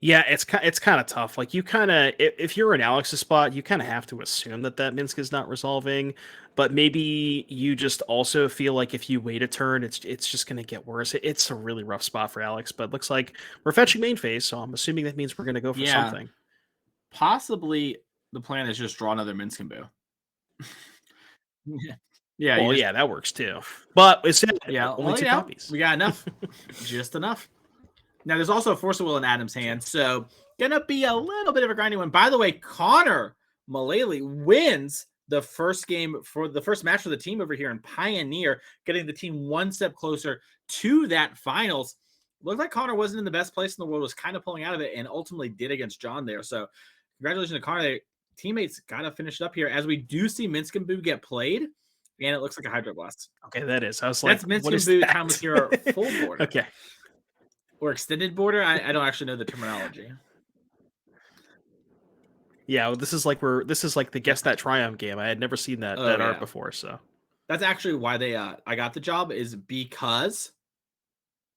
Yeah, it's kind of tough. Like you kind of, if you're in Alex's spot, you kind of have to assume that Minsk is not resolving. But maybe you just also feel like if you wait a turn, it's just going to get worse. It's a really rough spot for Alex. But looks like we're fetching main phase, so I'm assuming that means we're going to go for Yeah, something. possibly the plan is just draw another Minskimbu. Yeah, Well, you just yeah, that works too. But it's yeah. only Well, two copies. we got enough, just enough. Now, there's also a Force of Will in Adam's hand, so gonna be a little bit of a grinding one. By the way, Connor Mullaly wins the first game for the first match for the team over here in Pioneer, getting the team one step closer to that finals. Looked like Connor wasn't in the best place in the world, was kind of pulling out of it, and ultimately did against John there. So, congratulations to Connor. Teammates got to finish it up here as we do see Minsk and Boo get played, and it looks like a Hydro Blast. Okay, that is. I was That's like, Minsk what and is Boo that? Timeless Hero full border. Okay. Or extended border. I don't actually know the terminology. Yeah, well, this is like the Guess That Triumph game. I had never seen that art before, so that's actually why they I got the job, is because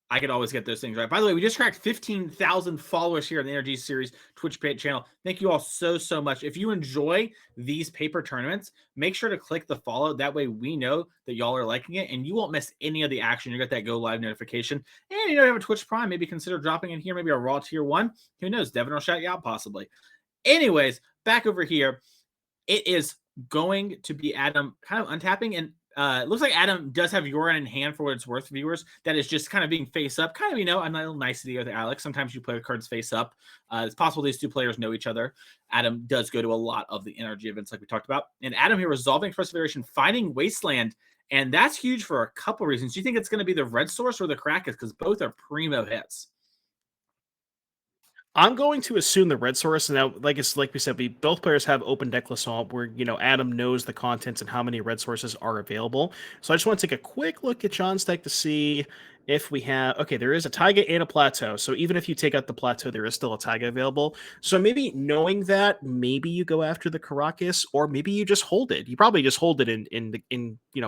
I could always get those things right. By the way, we just cracked 15,000 followers here on the NRG series Twitch channel. Thank you all so much. If you enjoy these paper tournaments, make sure to click the follow. That way we know that y'all are liking it and you won't miss any of the action. You get that go live notification. And you have a Twitch Prime, maybe consider dropping in here, maybe a raw tier 1. Who knows? Devin will shout you out possibly. Anyways, back over here, it is going to be Adam kind of untapping, and it looks like Adam does have Yoran in hand for what it's worth, viewers. That is just kind of being face up, kind of, a little nicety with Alex. Sometimes you play with cards face up. It's possible these two players know each other. Adam does go to a lot of the NRG events like we talked about. And Adam here resolving First Federation, finding Wasteland, and that's huge for a couple reasons. Do you think it's going to be the red source or the Krakus? Because both are primo hits. I'm going to assume the red source. Now, like we said, both players have open deck list where Adam knows the contents and how many red sources are available. So I just want to take a quick look at John's deck to see if we have. Okay, there is a Taiga and a Plateau. So even if you take out the Plateau, there is still a Taiga available. So maybe knowing that, maybe you go after the Caracas, or maybe you just hold it. You probably just hold it in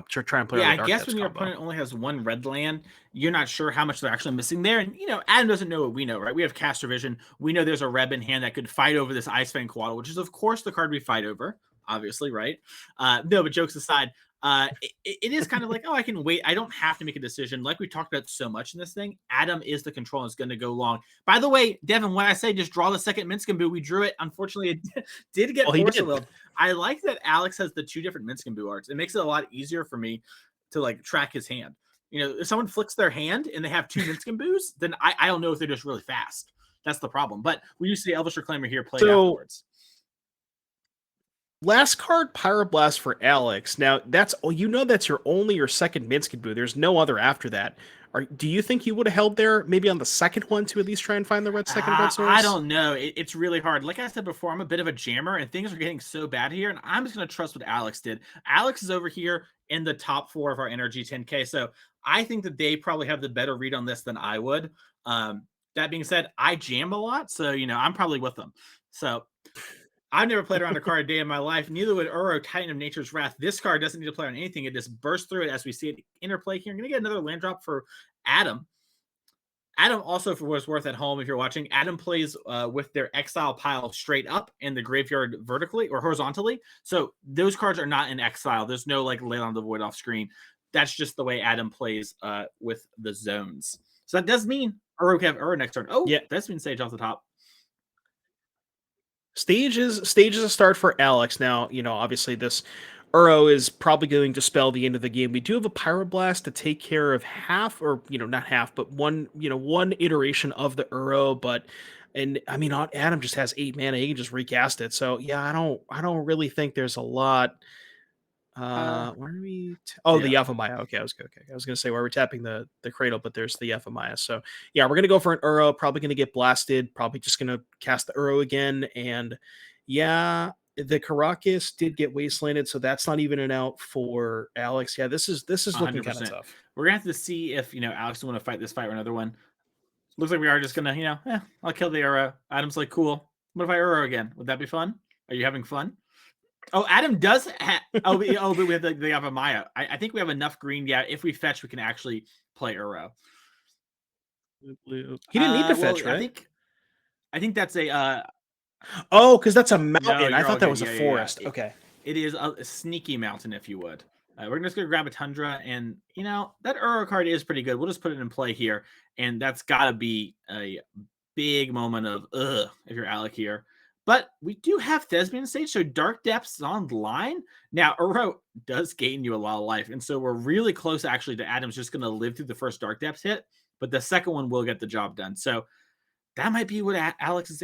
try and play. Yeah, the I Dark guess Depths when your combo. opponent only has one red land, you're not sure how much they're actually missing there. And, Adam doesn't know what we know, right? We have Caster Vision. We know there's a Reb in hand that could fight over this Ice Fang Koala, which is, of course, the card we fight over, obviously, right? No, but jokes aside, it is kind of like, oh, I can wait. I don't have to make a decision. Like we talked about so much in this thing, Adam is the control and is going to go long. By the way, Devin, when I say just draw the second Minskimbu, we drew it. Unfortunately, it did get Force of Will. I like that Alex has the two different Minskimbu arts. It makes it a lot easier for me to track his hand. If someone flicks their hand and they have two Minskimbu's, then I don't know if they're just really fast. That's the problem. But we used to see Elvish Reclaimer here played afterwards. Last card, Pyroblast for Alex. Now, that's your only or second Minskimbu. There's no other after that. Do you think you would have held there maybe on the second one to at least try and find the second red source? I don't know. It's really hard. Like I said before, I'm a bit of a jammer, and things are getting so bad here, and I'm just going to trust what Alex did. Alex is over here in the top 4 of our NRG 10K, so I think that they probably have the better read on this than I would. That being said, I jam a lot, so, I'm probably with them. So I've never played around a card a day in my life. Neither would Uro, Titan of Nature's Wrath. This card doesn't need to play on anything. It just bursts through it as we see it interplay here. I'm going to get another land drop for Adam. Adam also, for what's worth at home, if you're watching, Adam plays with their exile pile straight up in the graveyard vertically or horizontally. So those cards are not in exile. There's no Lay on the Void off screen. That's just the way Adam plays with the zones. So that does mean Uro can have Uro next turn. Oh, yeah, that's been Sage off the top. Stage is a start for Alex. Now, obviously this Uro is probably going to spell the end of the game. We do have a Pyroblast to take care of half, or not half, but one iteration of the Uro. Adam just has 8 mana. He can just recast it. So yeah, I don't really think there's a lot. Where are we? The Yavimaya. Okay, I was gonna say where we're tapping the cradle, but there's the Yavimaya. So yeah, we're gonna go for an Uro. Probably gonna get blasted. Probably just gonna cast the Uro again. And yeah, the Caracas did get wastelanded, so that's not even an out for Alex. Yeah, this is looking kind of tough. We're gonna have to see if Alex will want to fight this fight or another one. Looks like we are just gonna, I'll kill the Uro. Adam's like, cool. What if I Uro again? Would that be fun? Are you having fun? Oh, Adam does but we have they have a Maya. I think we have enough green. Yeah, if we fetch, we can actually play Uro. Blue. He didn't need to Well, fetch, right? I think that's a Oh, because that's a no, mountain. I you're all thought that good. was a forest. Okay. It is a sneaky mountain, if you would. We're just gonna grab a Tundra, and that Uro card is pretty good. We'll just put it in play here, and that's got to be a big moment of ugh if you're Alec here. But we do have Thespian stage, so Dark Depths is on the line. Now, Uro does gain you a lot of life, and so we're really close actually to Adam's just gonna live through the first Dark Depths hit, but the second one will get the job done. So that might be what Alex is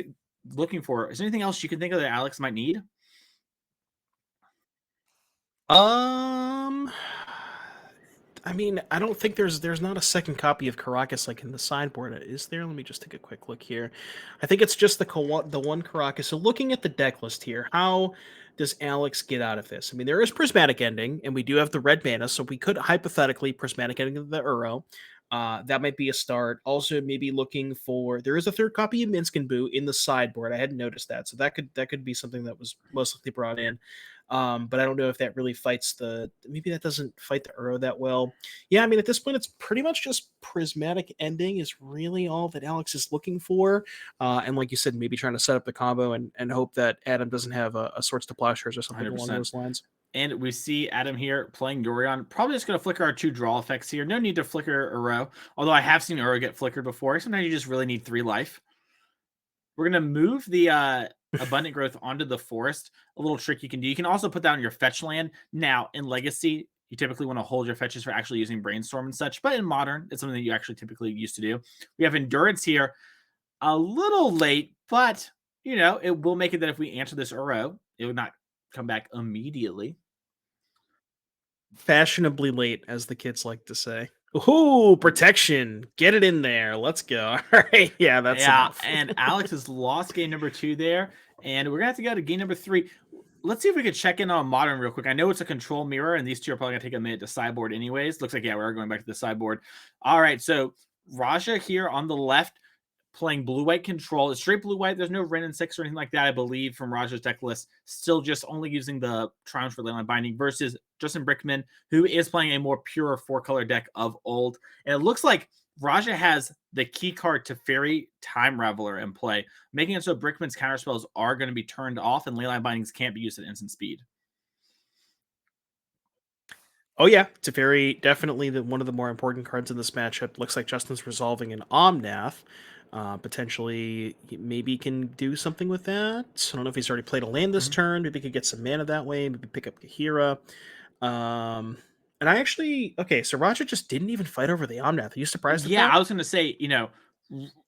looking for. Is there anything else you can think of that Alex might need? I mean, I don't think there's not a second copy of Caracas like in the sideboard, is there? Let me just take a quick look here. I think it's just the one Caracas. So looking at the deck list here, how does Alex get out of this? I mean, there is Prismatic Ending, and we do have the red mana, so we could hypothetically Prismatic Ending the Uro. That might be a start. Also, maybe looking for there is a third copy of Minsk and Boo in the sideboard. I hadn't noticed that, so that could be something that was most likely brought in. But I don't know if that really fights maybe that doesn't fight the Uro that well. Yeah, I mean, at this point, it's pretty much just Prismatic Ending is really all that Alex is looking for. And like you said, maybe trying to set up the combo and hope that Adam doesn't have a Swords to Plowshares or something 100%. along those lines. And we see Adam here playing Yorion. Probably just going to flicker our 2 draw effects here. No need to flicker Uro. Although I have seen Uro get flickered before. Sometimes you just really need 3 life. We're going to move the Abundant Growth onto the forest. A little trick you can do. You can also put that on your fetch land. Now, in Legacy, you typically want to hold your fetches for actually using Brainstorm and such. But in Modern, it's something that you actually typically used to do. We have Endurance here. A little late, but, it will make it that if we answer this Uro, it would not come back immediately. Fashionably late, as the kids like to say. Ooh, protection. Get it in there. Let's go. All right. Yeah, that's enough. And Alex has lost game number 2 there. And we're going to have to go to game number 3. Let's see if we could check in on Modern real quick. I know it's a control mirror, and these two are probably going to take a minute to sideboard anyways. Looks like, yeah, we're going back to the sideboard. All right, so Raja here on the left playing blue-white control. It's straight blue-white. There's no Wrenn and 6 or anything like that, I believe, from Raja's deck list. Still just only using the Triumphs for Leyline Binding versus Justin Brickman, who is playing a more pure 4-color deck of old. And it looks like Raja has the key card to Fairy Time Raveler in play, making it so Brickman's counterspells are going to be turned off and Leyline Bindings can't be used at instant speed. Oh yeah, Teferi definitely one of the more important cards in this matchup. Looks like Justin's resolving an Omnath. Potentially, maybe can do something with that. I don't know if he's already played a land this turn. Maybe he could get some mana that way. Maybe pick up Kahira. And I actually so Raja just didn't even fight over the Omnath. Are you surprised? Yeah, I was going to say,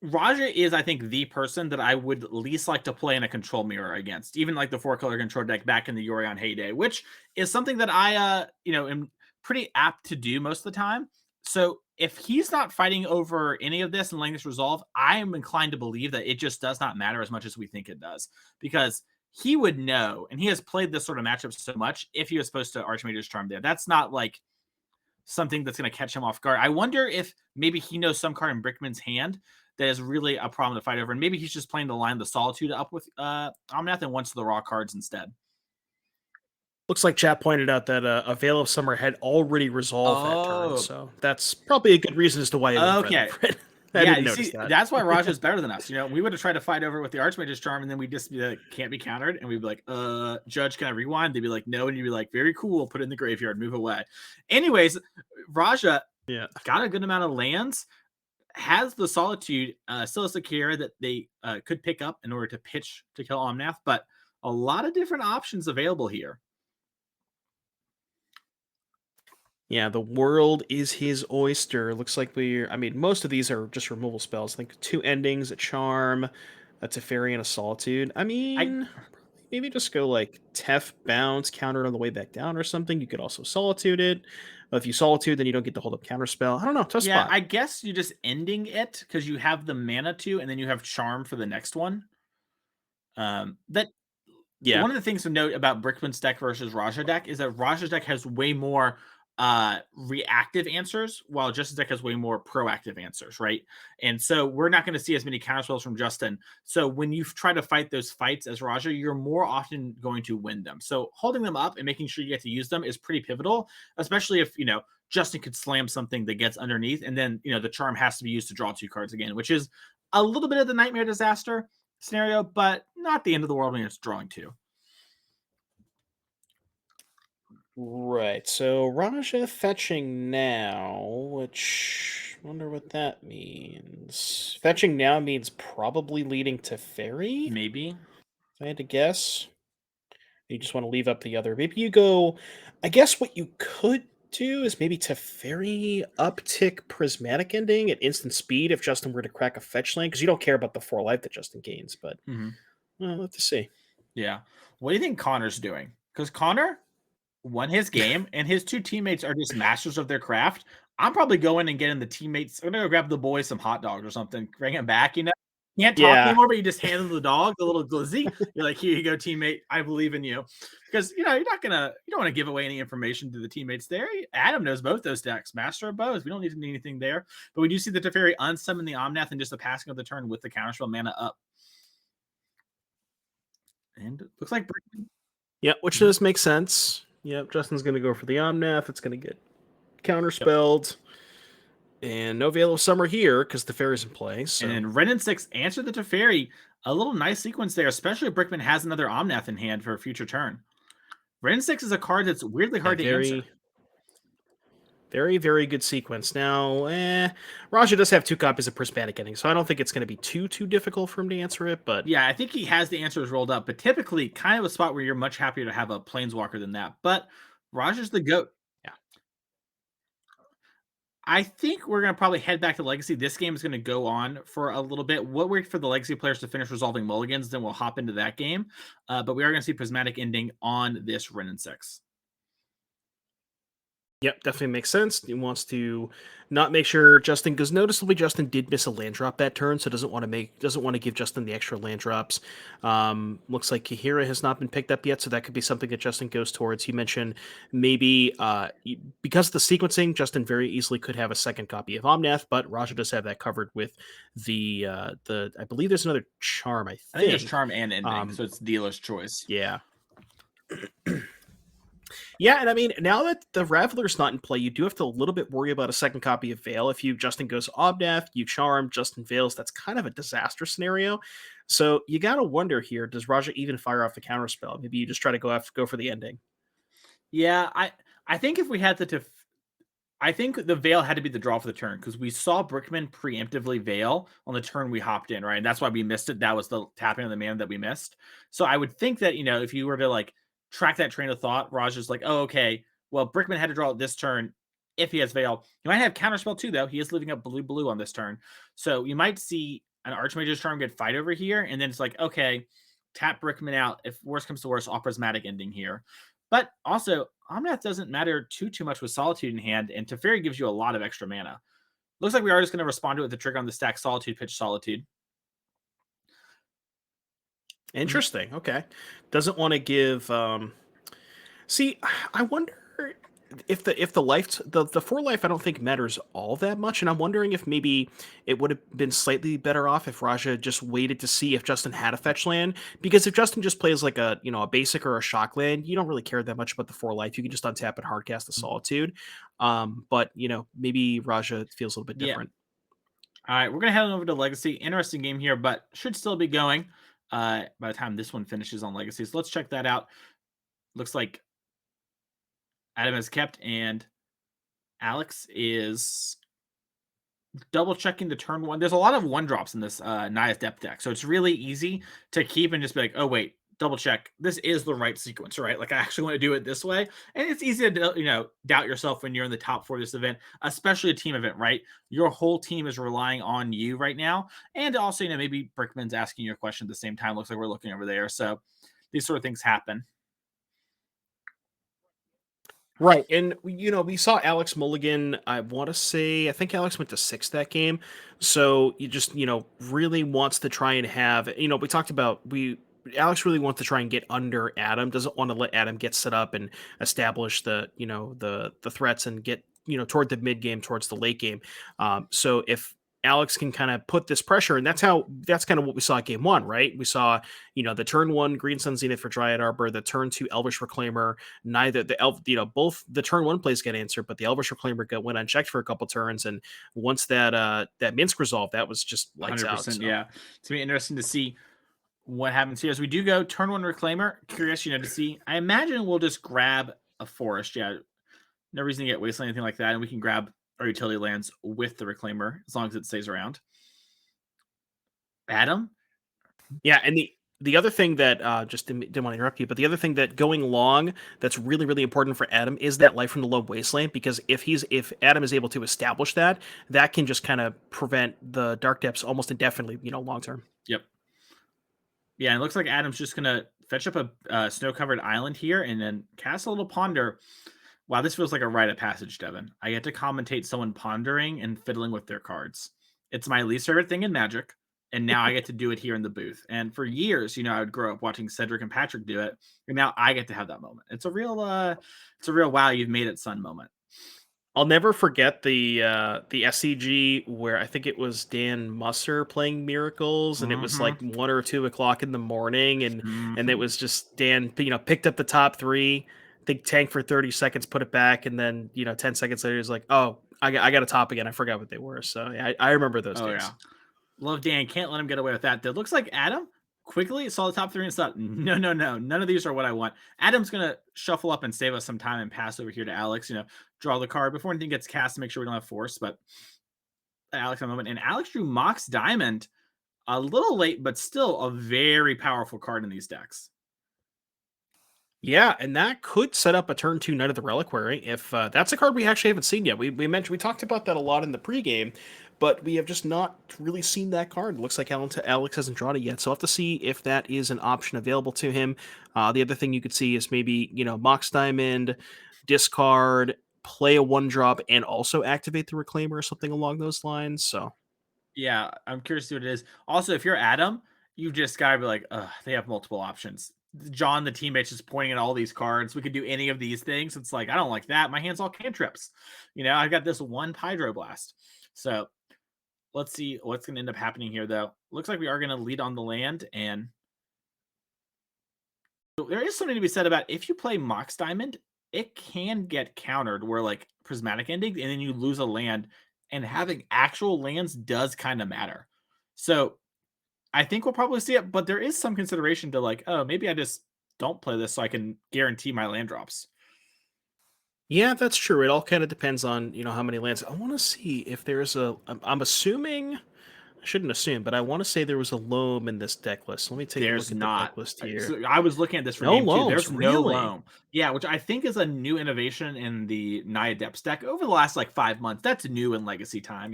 Raja is, I think, the person that I would least like to play in a control mirror against, even like the 4-color control deck back in the Yorion heyday, which is something that I, am pretty apt to do most of the time. So if he's not fighting over any of this and letting this resolve, I am inclined to believe that it just does not matter as much as we think it does, because he would know, and he has played this sort of matchup so much, if he was supposed to Archmage's Charm there. That's not like something that's going to catch him off guard. I wonder if maybe he knows some card in Brickman's hand that is really a problem to fight over, and maybe he's just playing to line the Solitude up with Omnath and wants the raw cards instead. Looks like chat pointed out that a Veil of Summer had already resolved that turn, so that's probably a good reason as to why he didn't fight over it. I didn't notice that. That's why Raja's better than us. We would have tried to fight over it with the Archmage's Charm, and then we'd just be like, can't be countered, and we'd be like, Judge, can I rewind? They'd be like, no, and you'd be like, very cool, put it in the graveyard, move away. Anyways, Raja got a good amount of lands, has the Solitude, still has the Kira that they could pick up in order to pitch to kill Omnath, but a lot of different options available here. Yeah, the world is his oyster. Looks like most of these are just removal spells. I think 2 endings, a charm, a Teferi, and a Solitude. Maybe just go like Tef, bounce, counter it on the way back down or something. You could also Solitude it. But if you Solitude, then you don't get to hold up counter spell. I don't know. Tough spot. I guess you're just ending it because you have the mana to, and then you have charm for the next one. One of the things to note about Brickman's deck versus Raja deck is that Raja's deck has way more reactive answers, while Justin's deck has way more proactive answers, right? And so we're not going to see as many counterspells from Justin. So when you try to fight those fights as Raja, you're more often going to win them. So holding them up and making sure you get to use them is pretty pivotal, especially if Justin could slam something that gets underneath, and then the charm has to be used to draw 2 cards again, which is a little bit of the nightmare disaster scenario, but not the end of the world when it's drawing 2. Right. So Raja fetching now, which I wonder what that means. Fetching now means probably leading to Fairy, Maybe. if I had to guess. You just want to leave up the other. Maybe you go. I guess what you could do is maybe Teferi uptick Prismatic Ending at instant speed if Justin were to crack a fetch lane, because you don't care about the 4 life that Justin gains, but we'll have to see. Yeah. What do you think Connor's doing? Because Connor won his game and his 2 teammates are just masters of their craft. I'm probably going and getting the teammates. I'm gonna go grab the boys some hot dogs or something, bring him back. Can't talk Yeah. anymore, but you just hand them the dog, the little glizzy. You're like, here you go, teammate. I believe in you. Because you don't want to give away any information to the teammates there. Adam knows both those decks, master of both. We don't need to need anything there. But we do see the Teferi unsummon the Omnath and just the passing of the turn with the counterspell mana up. And it looks like Brickman. Yeah, which does make sense. Yep, Justin's going to go for the Omnath. It's going to get counterspelled. Yep. And no Veil of Summer here because the Teferi's in play. So. And Ren and 6 answer the Teferi. A little nice sequence there, especially if Brickman has another Omnath in hand for a future turn. Ren 6 is a card that's weirdly hard to answer. Very, very good sequence. Now, Raja does have 2 copies of Prismatic Ending, so I don't think it's going to be too difficult for him to answer it. But yeah, I think he has the answers rolled up, but typically kind of a spot where you're much happier to have a Planeswalker than that. But Raja's the GOAT. Yeah. I think we're going to probably head back to Legacy. This game is going to go on for a little bit. We'll wait for the Legacy players to finish resolving mulligans, then we'll hop into that game. But we are going to see Prismatic Ending on this Ren and 6. Yep, definitely makes sense. He wants to not make sure Justin, because noticeably Justin did miss a land drop that turn, so doesn't want to give Justin the extra land drops. Looks like Kahira has not been picked up yet, so that could be something that Justin goes towards. He mentioned maybe because of the sequencing, Justin very easily could have a second copy of Omnath, but Raja does have that covered with the I believe there's another charm. I think there's charm and ending, so it's dealer's choice. Yeah. Yeah, and I mean, now that the Raveler's not in play, you do have to a little bit worry about a second copy of Veil. If Justin goes Omnath, you charm, Justin Veils, that's kind of a disaster scenario. So you got to wonder here, does Raja even fire off the counterspell? Maybe you just try to go for the ending. Yeah, I think if we had I think the Veil had to be the draw for the turn, because we saw Brickman preemptively Veil on the turn we hopped in, right? And that's why we missed it. That was the tapping of the mana that we missed. So I would think that, if you were to track that train of thought, Raja's like, oh, okay, well, Brickman had to draw it this turn if he has Veil. He might have counterspell too, though. He is leaving up blue on this turn. So you might see an Archmage's Charm get fight over here, and then it's like, okay, tap Brickman out. If worst comes to worst, I'll Prismatic Ending here. But also, Omnath doesn't matter too much with Solitude in hand, and Teferi gives you a lot of extra mana. Looks like we are just going to respond to it with the trigger on the stack Solitude, pitch Solitude. Interesting. Okay. Doesn't want to give. See, I wonder if the life the 4 life I don't think matters all that much, and I'm wondering if maybe it would have been slightly better off if Raja just waited to see if Justin had a fetch land, because if Justin just plays like a a basic or a shock land, you don't really care that much about the 4 life. You can just untap and hardcast the Solitude. But maybe Raja feels a little bit different. All right, we're gonna head on over to Legacy. Interesting game here, but should still be going by the time this one finishes on Legacy. So let's check that out. Looks like Adam has kept, and Alex is double checking the turn 1. There's a lot of 1-drops in this Naya's depth deck, so it's really easy to keep and just be like, oh wait, double check. This is the right sequence, right? Like, I actually want to do it this way. And it's easy to doubt yourself when you're in the top 4 of this event, especially a team event, right? Your whole team is relying on you right now, and also maybe Brickman's asking you a question at the same time. Looks like we're looking over there, so these sort of things happen. Right. And, we saw Alex Mulligan, I think Alex went to 6 that game. So you just, really wants to try and have, we talked about, we Alex really wants to try and get under Adam. Doesn't want to let Adam get set up and establish the the threats and get toward the mid game, towards the late game. So if Alex can kind of put this pressure, and that's kind of what we saw at game one, right? We saw the turn one Green Sun Zenith for Dryad Arbor, the turn two Elvish Reclaimer. Neither the elf, both the turn one plays get answered, but the Elvish Reclaimer went unchecked for a couple turns, and once that Minsk resolved, that was just lights out. 100%. So. Yeah, it's gonna be interesting to see what happens here as we do go turn one Reclaimer. Curious, to see. I imagine we'll just grab a forest. Yeah, no reason to get wasteland, anything like that, and we can grab our utility lands with the Reclaimer as long as it stays around. Adam? Yeah, and the other thing that just didn't want to interrupt you, but the other thing that going long that's really really important for Adam is that life from the low wasteland, because if Adam is able to establish that, that can just kind of prevent the dark depths almost indefinitely, long term. Yep. Yeah, and it looks like Adam's just gonna fetch up a snow-covered island here and then cast a little ponder. Wow, this feels like a rite of passage, Devin. I get to commentate someone pondering and fiddling with their cards. It's my least favorite thing in Magic, and now I get to do it here in the booth. And for years, I would grow up watching Cedric and Patrick do it, and now I get to have that moment. It's a real wow, you've made it, son moment. I'll never forget the SCG where I think it was Dan Musser playing Miracles, and it was like 1 or 2 o'clock in the morning, and it was just Dan, picked up the top three, I think tanked for 30 seconds, put it back, and then 10 seconds later he's like, oh, I got a top again. I forgot what they were. So yeah, I remember those days. Yeah, love Dan. Can't let him get away with that. That looks like Adam quickly saw the top three and thought, no, none of these are what I want. Adam's gonna shuffle up and save us some time and pass over here to Alex. Draw the card before anything gets cast to make sure we don't have force. But Alex a moment, and Alex drew Mox Diamond a little late, but still a very powerful card in these decks. Yeah, and that could set up a turn two Knight of the Reliquary if that's a card we actually haven't seen yet. We talked about that a lot in the pregame, but we have just not really seen that card. It looks like Alex hasn't drawn it yet, so I'll have to see if that is an option available to him. The other thing you could see is maybe Mox Diamond, discard, play a 1-drop, and also activate the Reclaimer or something along those lines. So yeah, I'm curious to see what it is. Also, if you're Adam, you just gotta be like, they have multiple options. John, the teammate's just pointing at all these cards. We could do any of these things. It's like, I don't like that. My hand's all cantrips. I've got this one Hydroblast. So let's see what's going to end up happening here, though. Looks like we are going to lead on the land, and there is something to be said about if you play Mox Diamond, it can get countered where like Prismatic Ending, and then you lose a land, and having actual lands does kind of matter. So I think we'll probably see it, but there is some consideration to like, oh, maybe I just don't play this so I can guarantee my land drops. yeah, that's true. It all kind of depends on how many lands. I want to see if there's I'm assuming. I shouldn't assume, but I want to say there was a loam in this deck list. Let me take a look at the deck list here. So I was looking at this for No game two. loams, There's no really? loam. Yeah, which I think is a new innovation in the Naya Depths deck over the last like 5 months. That's new in Legacy time,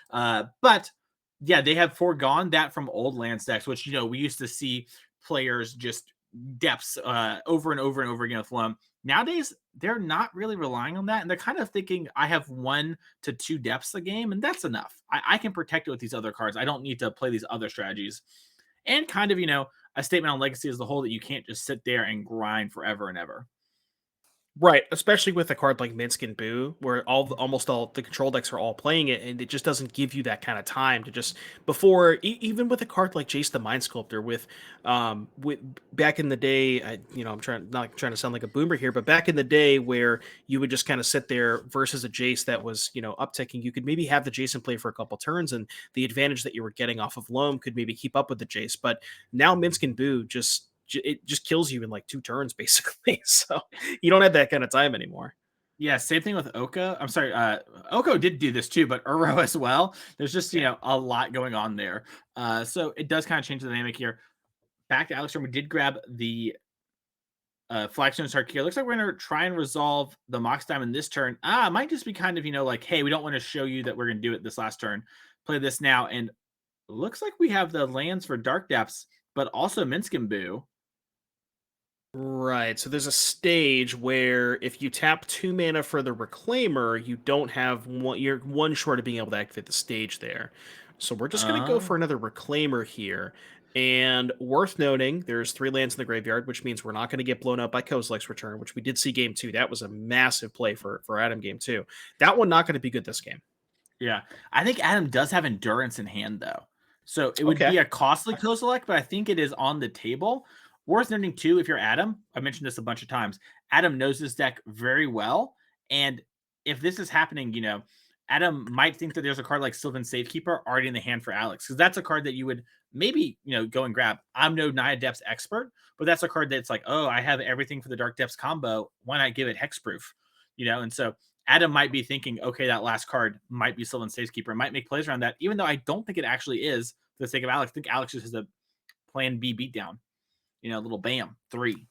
But yeah, they have foregone that from old lands decks, which we used to see players just depths over and over and over again with loam. Nowadays, they're not really relying on that, and they're kind of thinking, I have 1 to 2 depths a game, and that's enough. I can protect it with these other cards. I don't need to play these other strategies. And kind of, a statement on Legacy as a whole that you can't just sit there and grind forever and ever. Right, especially with a card like Minsk and Boo, where almost all the control decks are all playing it, and it just doesn't give you that kind of time to just even with a card like Jace the Mind Sculptor, with back in the day, I'm not trying to sound like a boomer here, but back in the day where you would just kind of sit there versus a Jace that was upticking, you could maybe have the Jace in play for a couple turns, and the advantage that you were getting off of Loam could maybe keep up with the Jace. But now Minsk and Boo it just kills you in like 2 turns basically. So you don't have that kind of time anymore. Yeah, same thing with Oko. I'm sorry, Oko did do this too, but Uro as well. There's just a lot going on there. So it does kind of change the dynamic here. Back to Alex, we did grab the Flagstone Shark here. Looks like we're gonna try and resolve the Mox Diamond this turn. It might just be kind of like, hey, we don't want to show you that we're gonna do it this last turn. Play this now, and looks like we have the lands for Dark Depths, but also Minsk and Boo. Right. So there's a stage where if you tap 2 mana for the Reclaimer, you don't have one. You're 1 short of being able to activate the stage there. So we're just going to go for another Reclaimer here. And worth noting, there's 3 lands in the graveyard, which means we're not going to get blown up by Kozilek's Return, which we did see game 2. That was a massive play for Adam game 2. That one not going to be good this game. Yeah. I think Adam does have Endurance in hand, though. So it would Okay. be a costly Kozilek, but I think it is on the table. Worth noting, too, if you're Adam, I mentioned this a bunch of times, Adam knows this deck very well. And if this is happening, Adam might think that there's a card like Sylvan Safekeeper already in the hand for Alex, because that's a card that you would maybe, go and grab. I'm no Naya Depths expert, but that's a card that's like, oh, I have everything for the Dark Depths combo. Why not give it hexproof? And so Adam might be thinking, okay, that last card might be Sylvan Safekeeper. It might make plays around that, even though I don't think it actually is for the sake of Alex. I think Alex just has a plan B beatdown. A little bam, 3.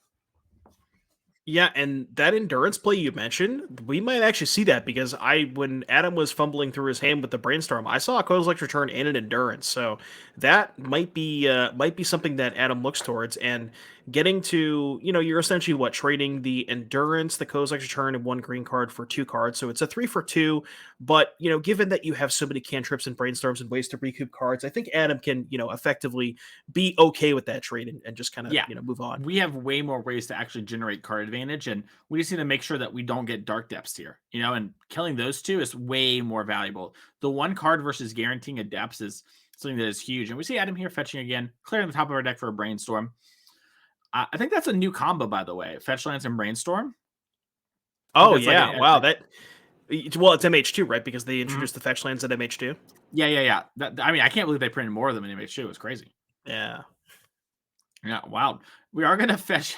Yeah, and that endurance play you mentioned, we might actually see that because when Adam was fumbling through his hand with the brainstorm, I saw a Kozilek's Return and an endurance. So that might be something that Adam looks towards. And getting to, you're essentially trading the endurance, the Kozilek's Return, and 1 green card for 2 cards. So it's a 3 for 2. But given that you have so many cantrips and brainstorms and ways to recoup cards, I think Adam can effectively be okay with that trade and just kind of move on. We have way more ways to actually generate card advantage, and we just need to make sure that we don't get Dark Depths here. And killing those 2 is way more valuable. The 1 card versus guaranteeing a Depths is something that is huge. And we see Adam here fetching again, clearing the top of our deck for a Brainstorm. I think that's a new combo, by the way. Fetch lands and Brainstorm. Oh, yeah. Wow. It's MH2, right? Because they introduced the fetch lands at MH2. Yeah. I can't believe they printed more of them in MH2. It was crazy. Yeah. Yeah, wow. We are going to fetch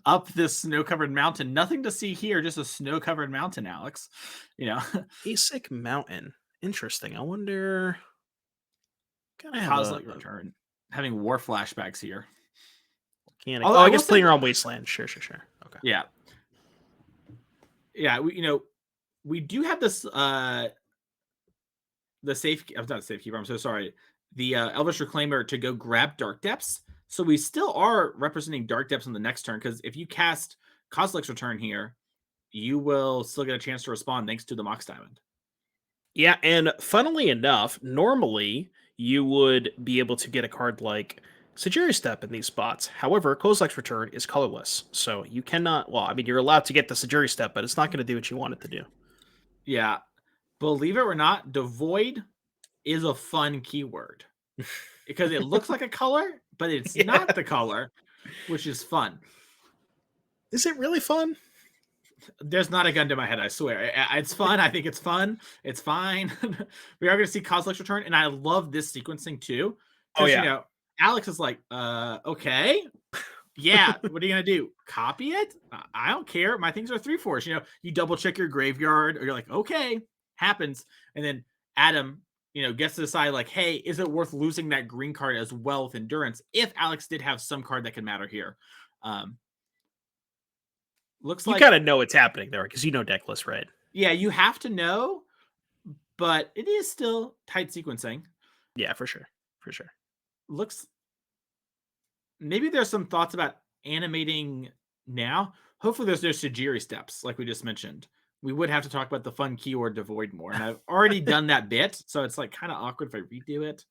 up this snow-covered mountain. Nothing to see here, just a snow-covered mountain, Alex. Basic mountain. Interesting. I wonder... Kozilek Return. Having war flashbacks here. I guess playing around Wasteland. Sure. Okay. Yeah. Yeah, we do have this the not Safekeeper, I'm so sorry. The Elvish Reclaimer to go grab Dark Depths. So we still are representing Dark Depths on the next turn, because if you cast Kozilek's Return here, you will still get a chance to respond thanks to the Mox Diamond. Yeah, and funnily enough, normally you would be able to get a card like Sajiri Step in these spots. However, Kozilek's Return is colorless, so you cannot... Well, you're allowed to get the Sajiri Step, but it's not going to do what you want it to do. Yeah. Believe it or not, Devoid is a fun keyword. Because it looks like a color, but it's not the color, which is fun. Is it really fun? There's not a gun to my head, I swear. It's fun. I think it's fun. It's fine. We are going to see Kozilek's Return, and I love this sequencing too. Oh, yeah. Alex is like, okay. Yeah, what are you going to do? Copy it? I don't care. My things are 3/4. You double check your graveyard, or you're like, okay, happens. And then Adam... gets to decide like, hey, is it worth losing that green card as well with endurance? If Alex did have some card that can matter here. Looks like... You gotta know what's happening there, because deck list, right? Yeah, you have to know, but it is still tight sequencing. Yeah, for sure. Looks... Maybe there's some thoughts about animating now. Hopefully there's no Sajiri Steps, like we just mentioned. We would have to talk about the fun keyword Devoid more. And I've already done that bit, so it's like kind of awkward if I redo it.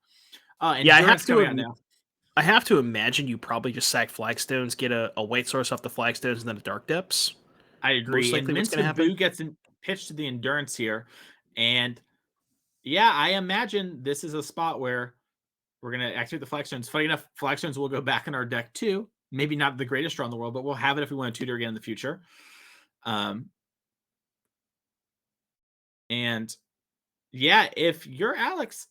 Yeah, I have to imagine you probably just sack Flagstones, get a white source off the Flagstones, and then a Dark Depths. I agree. And Mince gets pitched to the Endurance here. And yeah, I imagine this is a spot where we're going to activate the Flagstones. Funny enough, Flagstones will go back in our deck too. Maybe not the greatest draw in the world, but we'll have it if we want to tutor again in the future. And yeah, if you're Alex,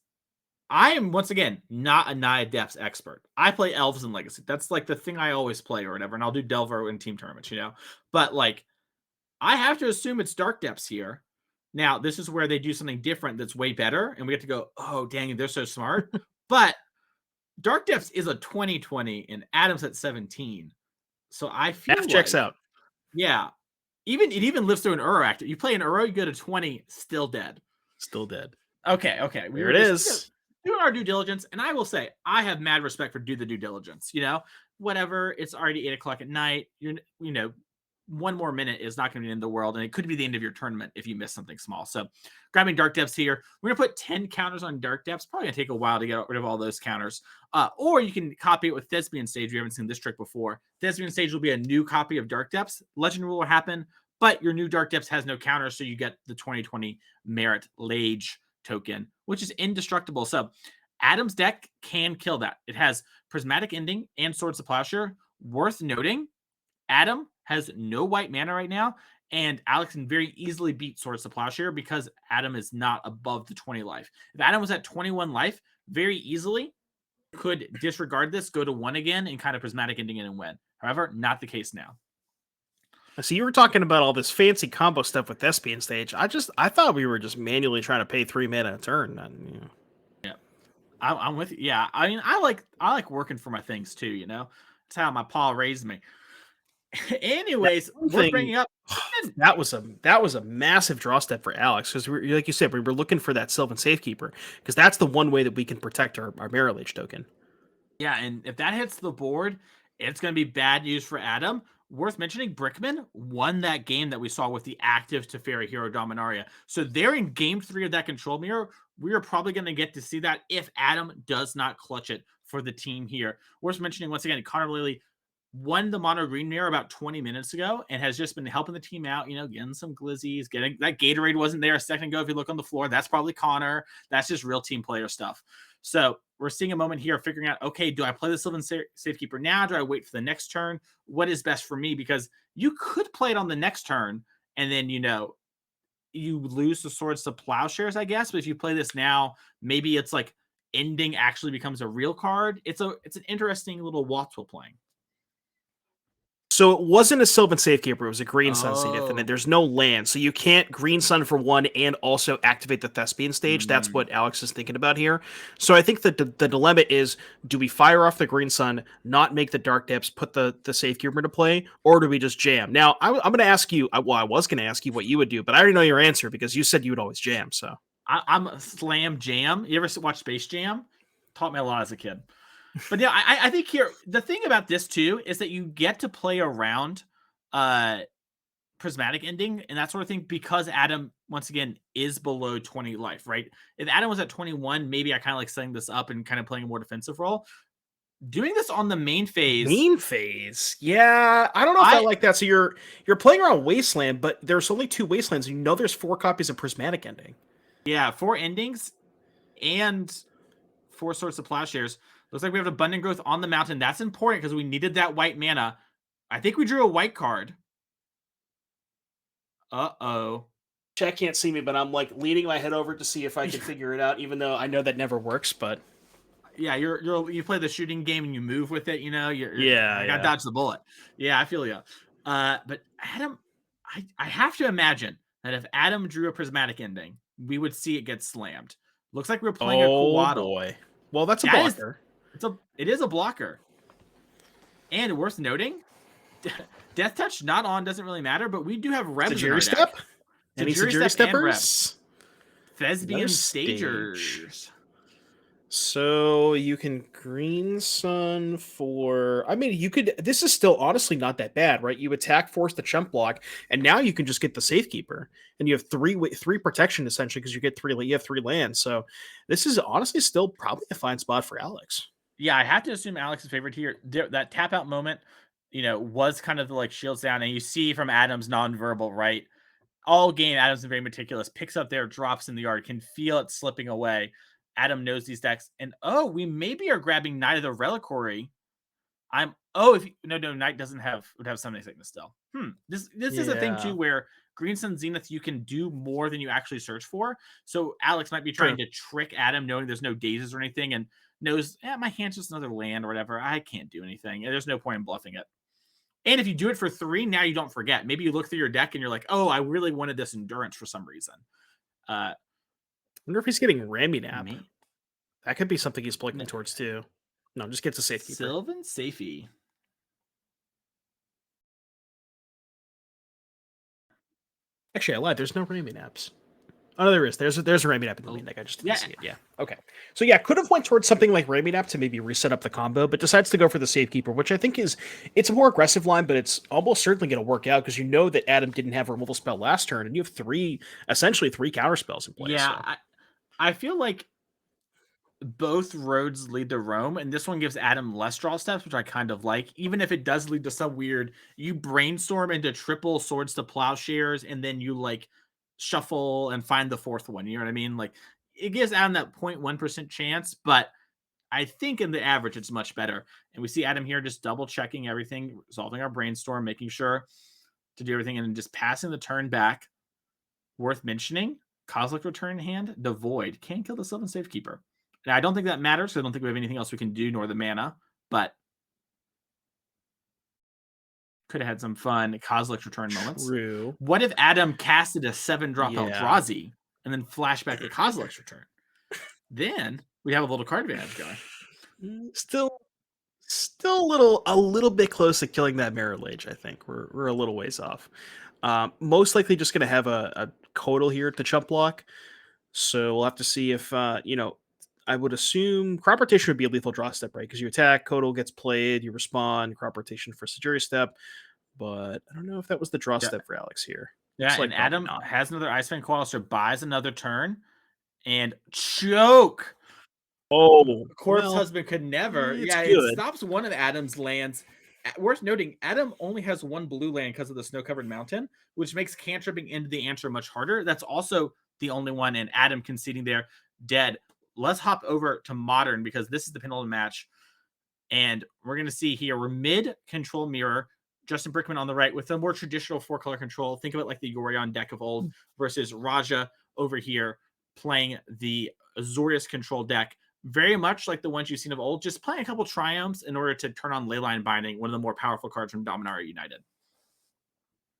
I am, once again, not a Naya Depths expert. I play Elves in Legacy. That's like the thing I always play or whatever. And I'll do Delver in team tournaments, But like, I have to assume it's Dark Depths here. Now, this is where they do something different that's way better. And we get to go, oh, dang, they're so smart. But Dark Depths is a 20/20 and Adam's at 17. So I feel F checks out. Yeah. It even lives through an Uro active. You play an Uro, you go to 20, still dead. Okay. There it is. Doing our due diligence, and I will say, I have mad respect for do the due diligence. Whatever, it's already 8:00 at night. one more minute is not going to be the end of the world, and it could be the end of your tournament if you miss something small. So grabbing Dark Depths here. We're going to put 10 counters on Dark Depths. Probably going to take a while to get rid of all those counters. Or you can copy it with Thespian Stage. We haven't seen this trick before. Thespian Stage will be a new copy of Dark Depths. Legend Rule will happen, but your new Dark Depths has no counters, so you get the 2020 Merit Lage token, which is indestructible. So Adam's deck can kill that. It has Prismatic Ending and Swords of Plowshare. Worth noting, Adam has no white mana right now, and Alex can very easily beat Swords of Plowshare because Adam is not above the 20 life. If Adam was at 21 life, very easily could disregard this, go to 1 again, and kind of Prismatic Ending it and win. However, not the case now. So you were talking about all this fancy combo stuff with Thespian Stage. I thought we were just manually trying to pay 3 mana a turn. And, Yeah, I'm with you. Yeah, I mean, I like working for my things too. That's how my pa raised me. Anyways, we're bringing up that was a massive draw step for Alex because, like you said, we were looking for that Sylvan Safekeeper because that's the one way that we can protect our Merit Lage token. Yeah, and if that hits the board, it's going to be bad news for Adam. Worth mentioning, Brickman won that game that we saw with the active Teferi Hero Dominaria. So they're in game 3 of that control mirror. We are probably going to get to see that if Adam does not clutch it for the team here. Worth mentioning, once again, Connor Lilly won the mono green mirror about 20 minutes ago and has just been helping the team out, getting some glizzies, getting that Gatorade wasn't there a second ago. If you look on the floor, that's probably Connor. That's just real team player stuff. So we're seeing a moment here figuring out, okay, do I play the Sylvan Safekeeper now? Do I wait for the next turn? What is best for me? Because you could play it on the next turn and then, you lose the Swords to Plowshares, I guess. But if you play this now, maybe it's like ending actually becomes a real card. It's an interesting little Watts we're playing. So it wasn't a Sylvan Safekeeper, it was a Green Sun Zenith, and Oh. there's no land, so you can't Green Sun for 1 and also activate the Thespian Stage. That's what Alex is thinking about here. So I think that the dilemma is, do we fire off the Green Sun, not make the Dark Depths, put the Safekeeper into play, or do we just jam? Now, I'm going to ask you, I was going to ask you what you would do, but I already know your answer because you said you would always jam, so. I'm a slam jam. You ever watch Space Jam? Taught me a lot as a kid. But yeah, I think here, the thing about this too is that you get to play around Prismatic Ending and that sort of thing because Adam, once again, is below 20 life, right? If Adam was at 21, maybe I kind of like setting this up and kind of playing a more defensive role. Doing this on the main phase. Yeah. I don't know if I like that. So you're playing around Wasteland, but there's only 2 Wastelands. There's 4 copies of Prismatic Ending. Yeah, 4 endings and 4 Swords of Plowshares. Looks like we have Abundant Growth on the mountain. That's important because we needed that white mana. I think we drew a white card. Uh-oh. Chat can't see me, but I'm like leaning my head over to see if I can figure it out, even though I know that never works, but yeah, you play the shooting game and you move with it, I gotta dodge the bullet. Yeah, I feel you. But Adam, I have to imagine that if Adam drew a Prismatic Ending, we would see it get slammed. Looks like we're playing a Coatl. Boy. Well, that's a blocker. It is a blocker. And worth noting, Death Touch not on doesn't really matter, but we do have Rebs in our deck. Any Tajiri Steppers? Thespian Stagers. So you can Green Sun for... I mean, you could... This is still honestly not that bad, right? You attack, force the chump block, and now you can just get the Safekeeper. And you have 3 protection, essentially, because you have 3 lands. So this is honestly still probably a fine spot for Alex. Yeah, I have to assume Alex's favorite here. That tap out moment, was kind of the like shields down. And you see from Adam's nonverbal, right? All game, Adam's very meticulous. Picks up there, drops in the yard, can feel it slipping away. Adam knows these decks. And we maybe are grabbing Knight of the Reliquary. Knight would have Summoning Sickness still. This is a thing too where Green Sun Zenith, you can do more than you actually search for. So Alex might be trying to trick Adam, knowing there's no dazes or anything, and knows, my hand's just another land or whatever. I can't do anything. And there's no point in bluffing it. And if you do it for 3, now you don't forget. Maybe you look through your deck and you're like, I really wanted this Endurance for some reason. I wonder if he's getting Raminap. That could be something he's pointing towards too. No, just gets a Safekeeper. Sylvan Safey. Actually, I lied. There's no Raminaps. Oh, there is. There's a Raimi Nap in the lead deck. I just didn't Yeah. see it. Yeah. Okay. So yeah, could have went towards something like Raimi Nap to maybe reset up the combo, but decides to go for the Safekeeper, which I think it's a more aggressive line, but it's almost certainly going to work out because you know that Adam didn't have a removal spell last turn, and you have essentially three counter spells in play. Yeah, So. I feel like both roads lead to Rome, and this one gives Adam less draw steps, which I kind of like. Even if it does lead to some weird, you brainstorm into triple swords to plowshares, and then you like shuffle and find the fourth one. You know what I mean? Like it gives Adam that 0.1% chance, but I think in the average it's much better. And we see Adam here just double checking everything, resolving our brainstorm, making sure to do everything, and then just passing the turn back. Worth mentioning, Cosmic Return in hand, the Void can kill the Sylvan Safekeeper. Now, I don't think that matters because I don't think we have anything else we can do, nor the mana, but could have had some fun Cosmic Return moments. True. What if Adam casted a 7-drop Yeah. Eldrazi and then flashback the Cosmic Return? Then we have a little card advantage going. Still a little bit close to killing that Mirror Lage. I think we're a little ways off. Most likely just going to have a Codal here to chump block. So we'll have to see if I would assume Crop Rotation would be a lethal draw step, right? Because you attack, Codal gets played, you respond, Crop Rotation for Azorius step. But I don't know if that was the draw step for Alex here. Yeah, Looks like and Adam not. has another Iceman Coil, so buys another turn and choke. Oh, Corpse Husband could never. Yeah, good. It stops one of Adam's lands. Worth noting, Adam only has one blue land because of the snow-covered mountain, which makes cantripping into the answer much harder. That's also the only one, and Adam conceding there, dead. Let's hop over to Modern because this is the penultimate match. And we're going to see here, we're mid-control mirror. Justin Brickman on the right with a more traditional 4-color control. Think of it like the Yorion deck of old versus Raja over here playing the Azorius control deck. Very much like the ones you've seen of old, just playing a couple triumphs in order to turn on Leyline Binding, one of the more powerful cards from Dominaria United.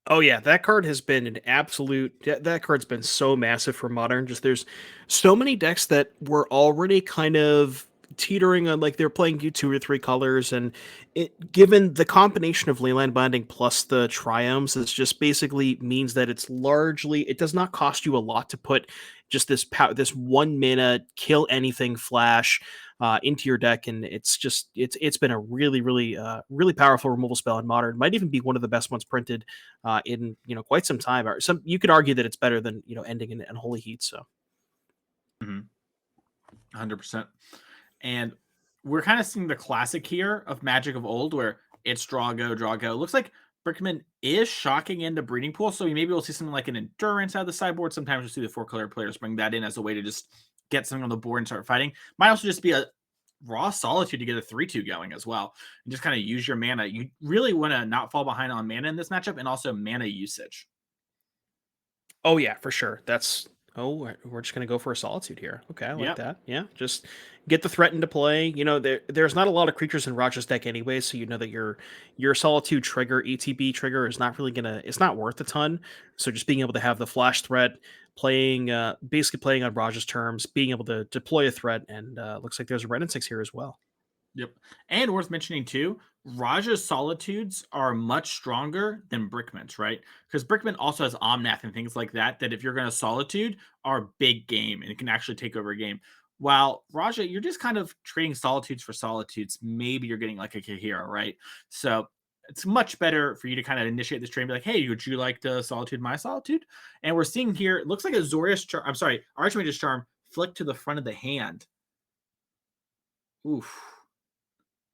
Oh yeah, that card has been an absolute. That card's been so massive for Modern. Just there's so many decks that were already kind of teetering on like they're playing you 2 or 3 colors, and it given the combination of Leyline Binding plus the triumphs, it just basically means that it's largely it does not cost you a lot to put just this this 1 mana kill anything flash into your deck, and it's been a really powerful removal spell in Modern. Might even be one of the best ones printed in quite some time. Or some you could argue that it's better than ending in Holy Heat. So, 100%. And we're kind of seeing the classic here of Magic of old, where it's draw go. Looks like Brickman is shocking into Breeding Pool, so maybe we'll see something like an Endurance out of the sideboard. Sometimes we'll see the 4-color players bring that in as a way to just get something on the board and start fighting. Might also just be a raw Solitude to get a 3-2 going as well, and just kind of use your mana. You really want to not fall behind on mana in this matchup, and also mana usage. Oh yeah, for sure. We're just gonna go for a Solitude here. Okay, I like that. Yeah, just get the threat into play. There's not a lot of creatures in Raja's deck anyway, so you know that your Solitude trigger, ETB trigger, is not really it's not worth a ton. So just being able to have the flash threat, basically playing on Raja's terms, being able to deploy a threat, and looks like there's a Red 6 here as well. Yep. And worth mentioning too, Raja's Solitudes are much stronger than Brickman's, right? Because Brickman also has Omnath and things like that, that if you're going to Solitude, are big game and it can actually take over a game. While Raja, you're just kind of trading Solitudes for Solitudes. Maybe you're getting like a Kahira, right? So it's much better for you to kind of initiate this trade and be like, hey, would you like to Solitude my Solitude? And we're seeing here, it looks like Archmage's Charm flick to the front of the hand. Oof.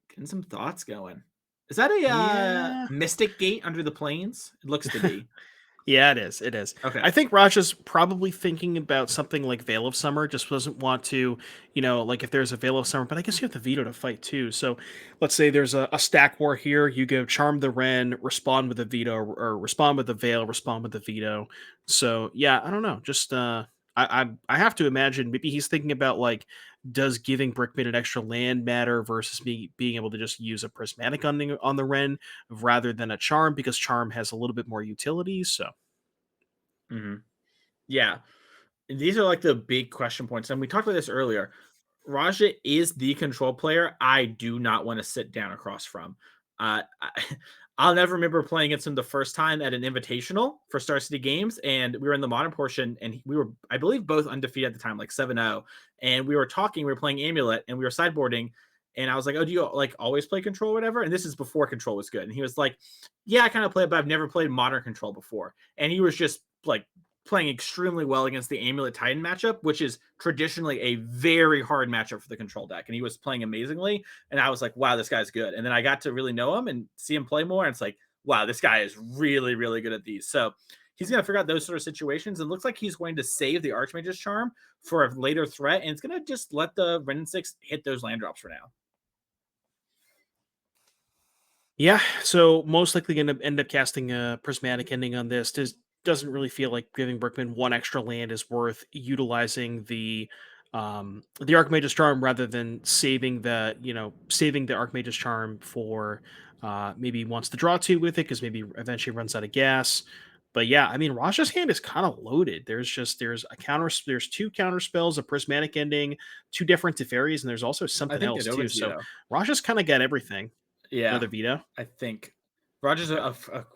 Getting some thoughts going. Is that a Mystic Gate under the plains? It looks to be. Yeah, it is. It is. Okay. I think Raja's probably thinking about something like Veil of Summer, just doesn't want to, like if there's a Veil of Summer, but I guess you have the veto to fight too. So let's say there's a stack war here. You go Charm the Wren, respond with a veto, or respond with the Veil, respond with the veto. So yeah, I don't know. Just I have to imagine maybe he's thinking about like, does giving Brickman an extra land matter versus being able to just use a Prismatic on the Wren rather than a Charm, because Charm has a little bit more utility. So, yeah, these are like the big question points, and we talked about this earlier. Raja is the control player I do not want to sit down across from. I'll never remember playing against him the first time at an invitational for Star City Games, and we were in the modern portion, and we were, I believe, both undefeated at the time, like 7-0. And we were talking, we were playing Amulet, and we were sideboarding, and I was like, "Oh, do you like always play Control or whatever?" And this is before Control was good. And he was like, "Yeah, I kind of play it, but I've never played modern Control before." And he was just like playing extremely well against the Amulet Titan matchup, which is traditionally a very hard matchup for the Control deck. And he was playing amazingly. And I was like, wow, this guy's good. And then I got to really know him and see him play more. And it's like, wow, this guy is really, really good at these. So he's going to figure out those sort of situations. And looks like he's going to save the Archmage's Charm for a later threat. And it's going to just let the Ren 6 hit those land drops for now. Yeah, so most likely going to end up casting a prismatic ending on this. Doesn't really feel like giving Brickman one extra land is worth utilizing the Archmage's Charm rather than saving the Archmage's Charm for maybe he wants to draw two with it because maybe eventually runs out of gas. But yeah, I mean Raja's hand is kind of loaded. There's two counter spells, a prismatic ending, two different Teferis, and there's also I something think else it too. opens So veto. Raja's kind of got everything. Yeah. Another veto. I think Roger's a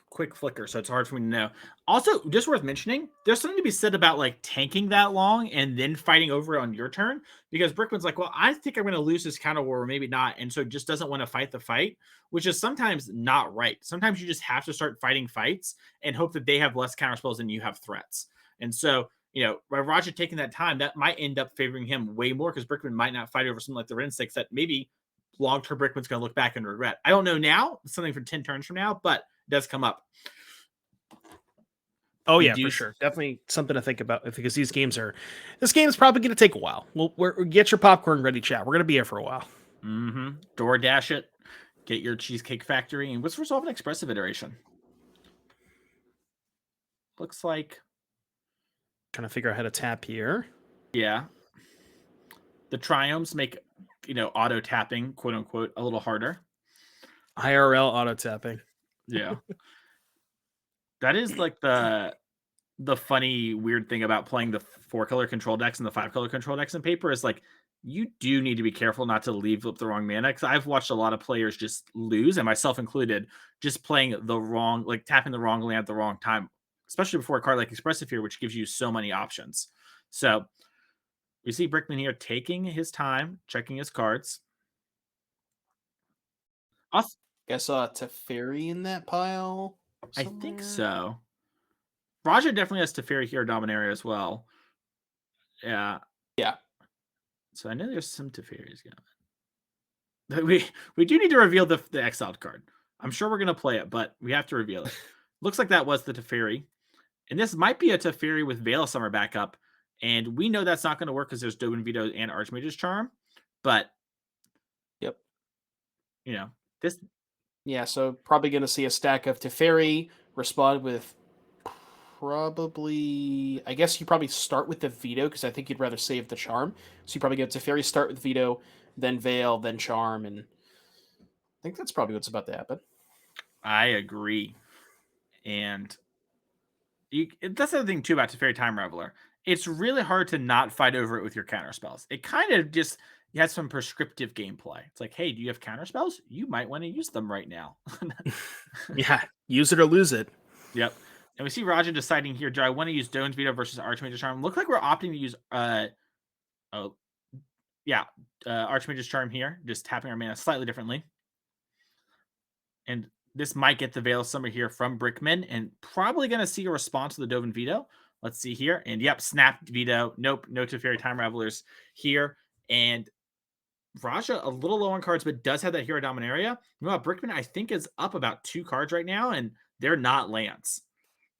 quick flicker, so it's hard for me to know. Also, just worth mentioning, there's something to be said about like tanking that long and then fighting over it on your turn, because Brickman's like, well, I think I'm going to lose this counter war, or maybe not, and so just doesn't want to fight the fight, which is sometimes not right. Sometimes you just have to start fighting fights and hope that they have less counter spells than you have threats. And so, by Roger taking that time, that might end up favoring him way more because Brickman might not fight over something like the Ren 6 that maybe long-term Brickman's going to look back and regret. I don't know now, something for 10 turns from now, but it does come up. Oh yeah, for sure. Definitely something to think about because this game's probably going to take a while. Get your popcorn ready, chat. We're going to be here for a while. DoorDash it. Get your Cheesecake Factory. And what's Resolve an Expressive iteration? Looks like. Trying to figure out how to tap here. Yeah. The Triomes make, auto tapping, quote unquote, a little harder. IRL auto tapping. Yeah. That is like the funny, weird thing about playing the 4-color control decks and the 5-color control decks in paper is like, you do need to be careful not to leave up the wrong mana. Because I've watched a lot of players just lose, and myself included, just playing the wrong, like tapping the wrong land at the wrong time, especially before a card like Expressive here, which gives you so many options. So you see Brickman here taking his time, checking his cards. I saw Teferi in that pile somewhere. I think so. Raja definitely has Teferi here, Dominaria as well. Yeah. Yeah. So I know there's some Teferis going. We do need to reveal the exiled card. I'm sure we're going to play it, but we have to reveal it. Looks like that was the Teferi. And this might be a Teferi with Veil of Summer backup. And we know that's not going to work because there's Doven Veto and Archmage's Charm. But, yep. This. Yeah, so probably going to see a stack of Teferi respond with probably, I guess you probably start with the Veto because I think you'd rather save the Charm. So you probably get Teferi, start with Veto, then Veil, then Charm. And I think that's probably what's about to happen. I agree. And that's the other thing, too, about Teferi Time Reveler. It's really hard to not fight over it with your counter spells. It kind of just has some prescriptive gameplay. It's like, hey, do you have counter spells? You might want to use them right now. Yeah, use it or lose it. Yep. And we see Raja deciding here, do I want to use Doan's Veto versus Archmage's Charm? Look like we're opting to use Archmage's Charm here, just tapping our mana slightly differently. And this might get the Veil of Summer here from Brickman, and probably going to see a response to the Doven Veto. Let's see here. And yep, snapped Veto. Nope, no Teferi Time Ravelers here. And Raja a little low on cards, but does have that Hero Dominaria. Brickman, I think, is up about 2 cards right now, and they're not lands.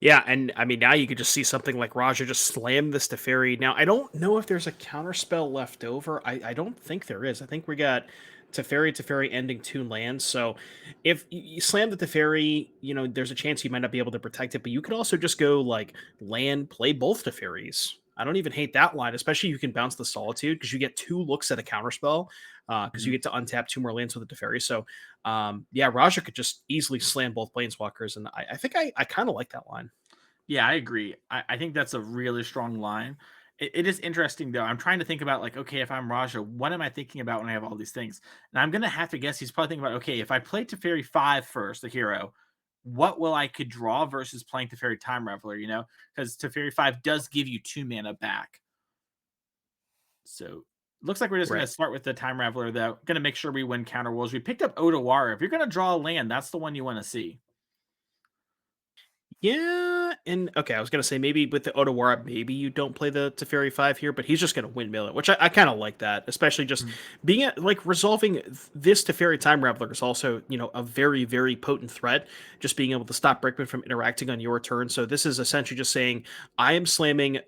Yeah, and I mean, now you could just see something like Raja just slam this Teferi. Now, I don't know if there's a counter spell left over. I don't think there is. I think we got Teferi ending 2 lands. So if you slam the Teferi, there's a chance you might not be able to protect it, but you could also just go like land, play both Teferis. I don't even hate that line, especially you can bounce the Solitude because you get 2 looks at a counterspell because you get to untap 2 more lands with the Teferi. So, Raja could just easily slam both Planeswalkers, and I think I kind of like that line. Yeah, I agree. I think that's a really strong line. It is interesting, though. I'm trying to think about, like, okay, if I'm Raja, what am I thinking about when I have all these things? And I'm going to have to guess he's probably thinking about, okay, if I play Teferi 5 first, the hero, what will I could draw versus playing Teferi Time Raveler, because Teferi 5 does give you 2 mana back. So looks like we're just going to start with the Time Raveler, though. Going to make sure we win Counter Wolves. We picked up Odawara. If you're going to draw a land, that's the one you want to see. Yeah, and okay, I was gonna say maybe with the Odawara, maybe you don't play the Teferi 5 here, but he's just gonna windmill it, which I kind of like that, especially just being like resolving this Teferi Time Raveler is also, a very, very potent threat, just being able to stop Brickman from interacting on your turn. So this is essentially just saying, I am slamming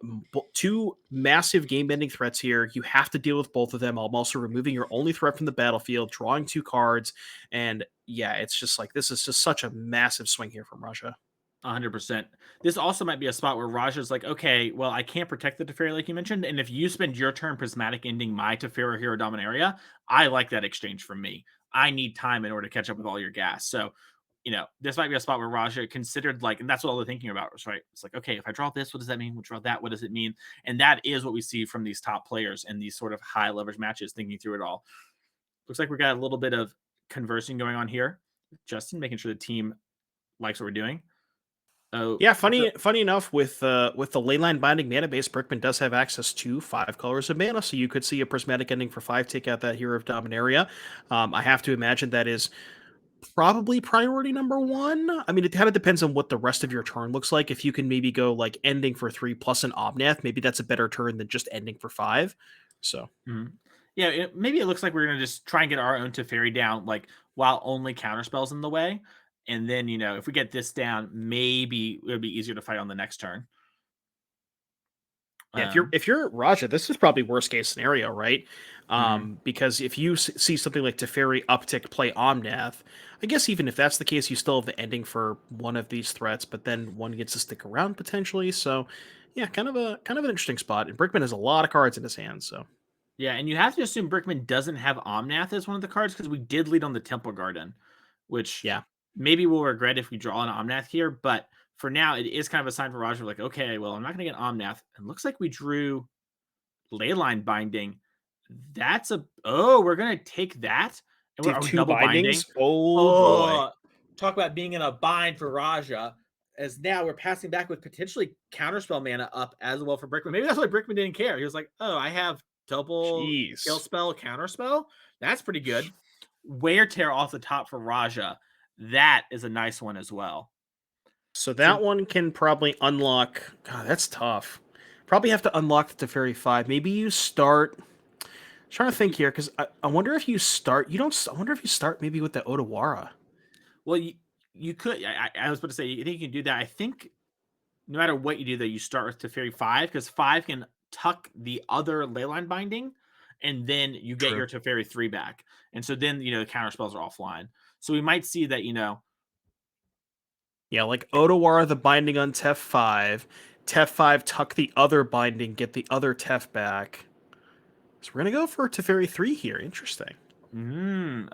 2 massive game-ending threats here. You have to deal with both of them. I'm also removing your only threat from the battlefield, drawing 2 cards, and yeah, it's just like, this is just such a massive swing here from Russia. 100%. This also might be a spot where Raja's like, okay, well, I can't protect the Teferi like you mentioned, and if you spend your turn Prismatic ending my Teferi Hero Dominaria, I like that exchange from me. I need time in order to catch up with all your gas. So, this might be a spot where Raja considered and that's what all they're thinking about, right? It's like, okay, if I draw this, what does that mean? We draw that, what does it mean? And that is what we see from these top players in these sort of high leverage matches, thinking through it all. Looks like we got a little bit of conversing going on here. Justin, making sure the team likes what we're doing. Oh yeah, funny enough, with the Leyline Binding mana base, Brickman does have access to 5 colors of mana, so you could see a Prismatic Ending for 5 take out that Hero of Dominaria. I have to imagine that is probably priority number 1. I mean, it kind of depends on what the rest of your turn looks like. If you can maybe go like ending for 3 plus an Omnath, maybe that's a better turn than just ending for 5. So yeah, maybe it looks like we're gonna just try and get our own Teferi down, while only counterspells in the way. And then, if we get this down, maybe it'll be easier to fight on the next turn. Yeah, if you're Raja, this is probably worst case scenario, right? Because if you see something like Teferi uptick play Omnath, I guess even if that's the case, you still have the ending for one of these threats, but then one gets to stick around potentially. So, yeah, kind of an interesting spot. And Brickman has a lot of cards in his hands, so. Yeah, and you have to assume Brickman doesn't have Omnath as one of the cards because we did lead on the Temple Garden, which maybe we'll regret if we draw an Omnath here, but for now, it is kind of a sign for Roger, like, okay, well, I'm not going to get Omnath. It looks like we drew Leyline Binding. We're going to take that. And we're 2 double bindings? binding. Oh, boy. Talk about being in a bind for Raja, as now we're passing back with potentially counterspell mana up as well for Brickman. Maybe that's why Brickman didn't care. He was like, oh, I have double kill spell, counterspell. That's pretty good. Wear Tear off the top for Raja. That is a nice one as well. So that one can probably unlock. God, that's tough. Probably have to unlock the Teferi 5. Maybe you start. I'm trying to think here, because I wonder if you start. I wonder if you start maybe with the Odawara. Well, you could. I was about to say, you think you can do that. I think no matter what you do, that you start with Teferi 5, because 5 can tuck the other Leyline Binding, and then you get your Teferi 3 back. And so then, the counter spells are offline. So we might see that, Yeah, like Odawara, the binding on Tef 5. Tef 5, tuck the other binding, get the other Tef back. So we're going to go for Teferi 3 here. Interesting.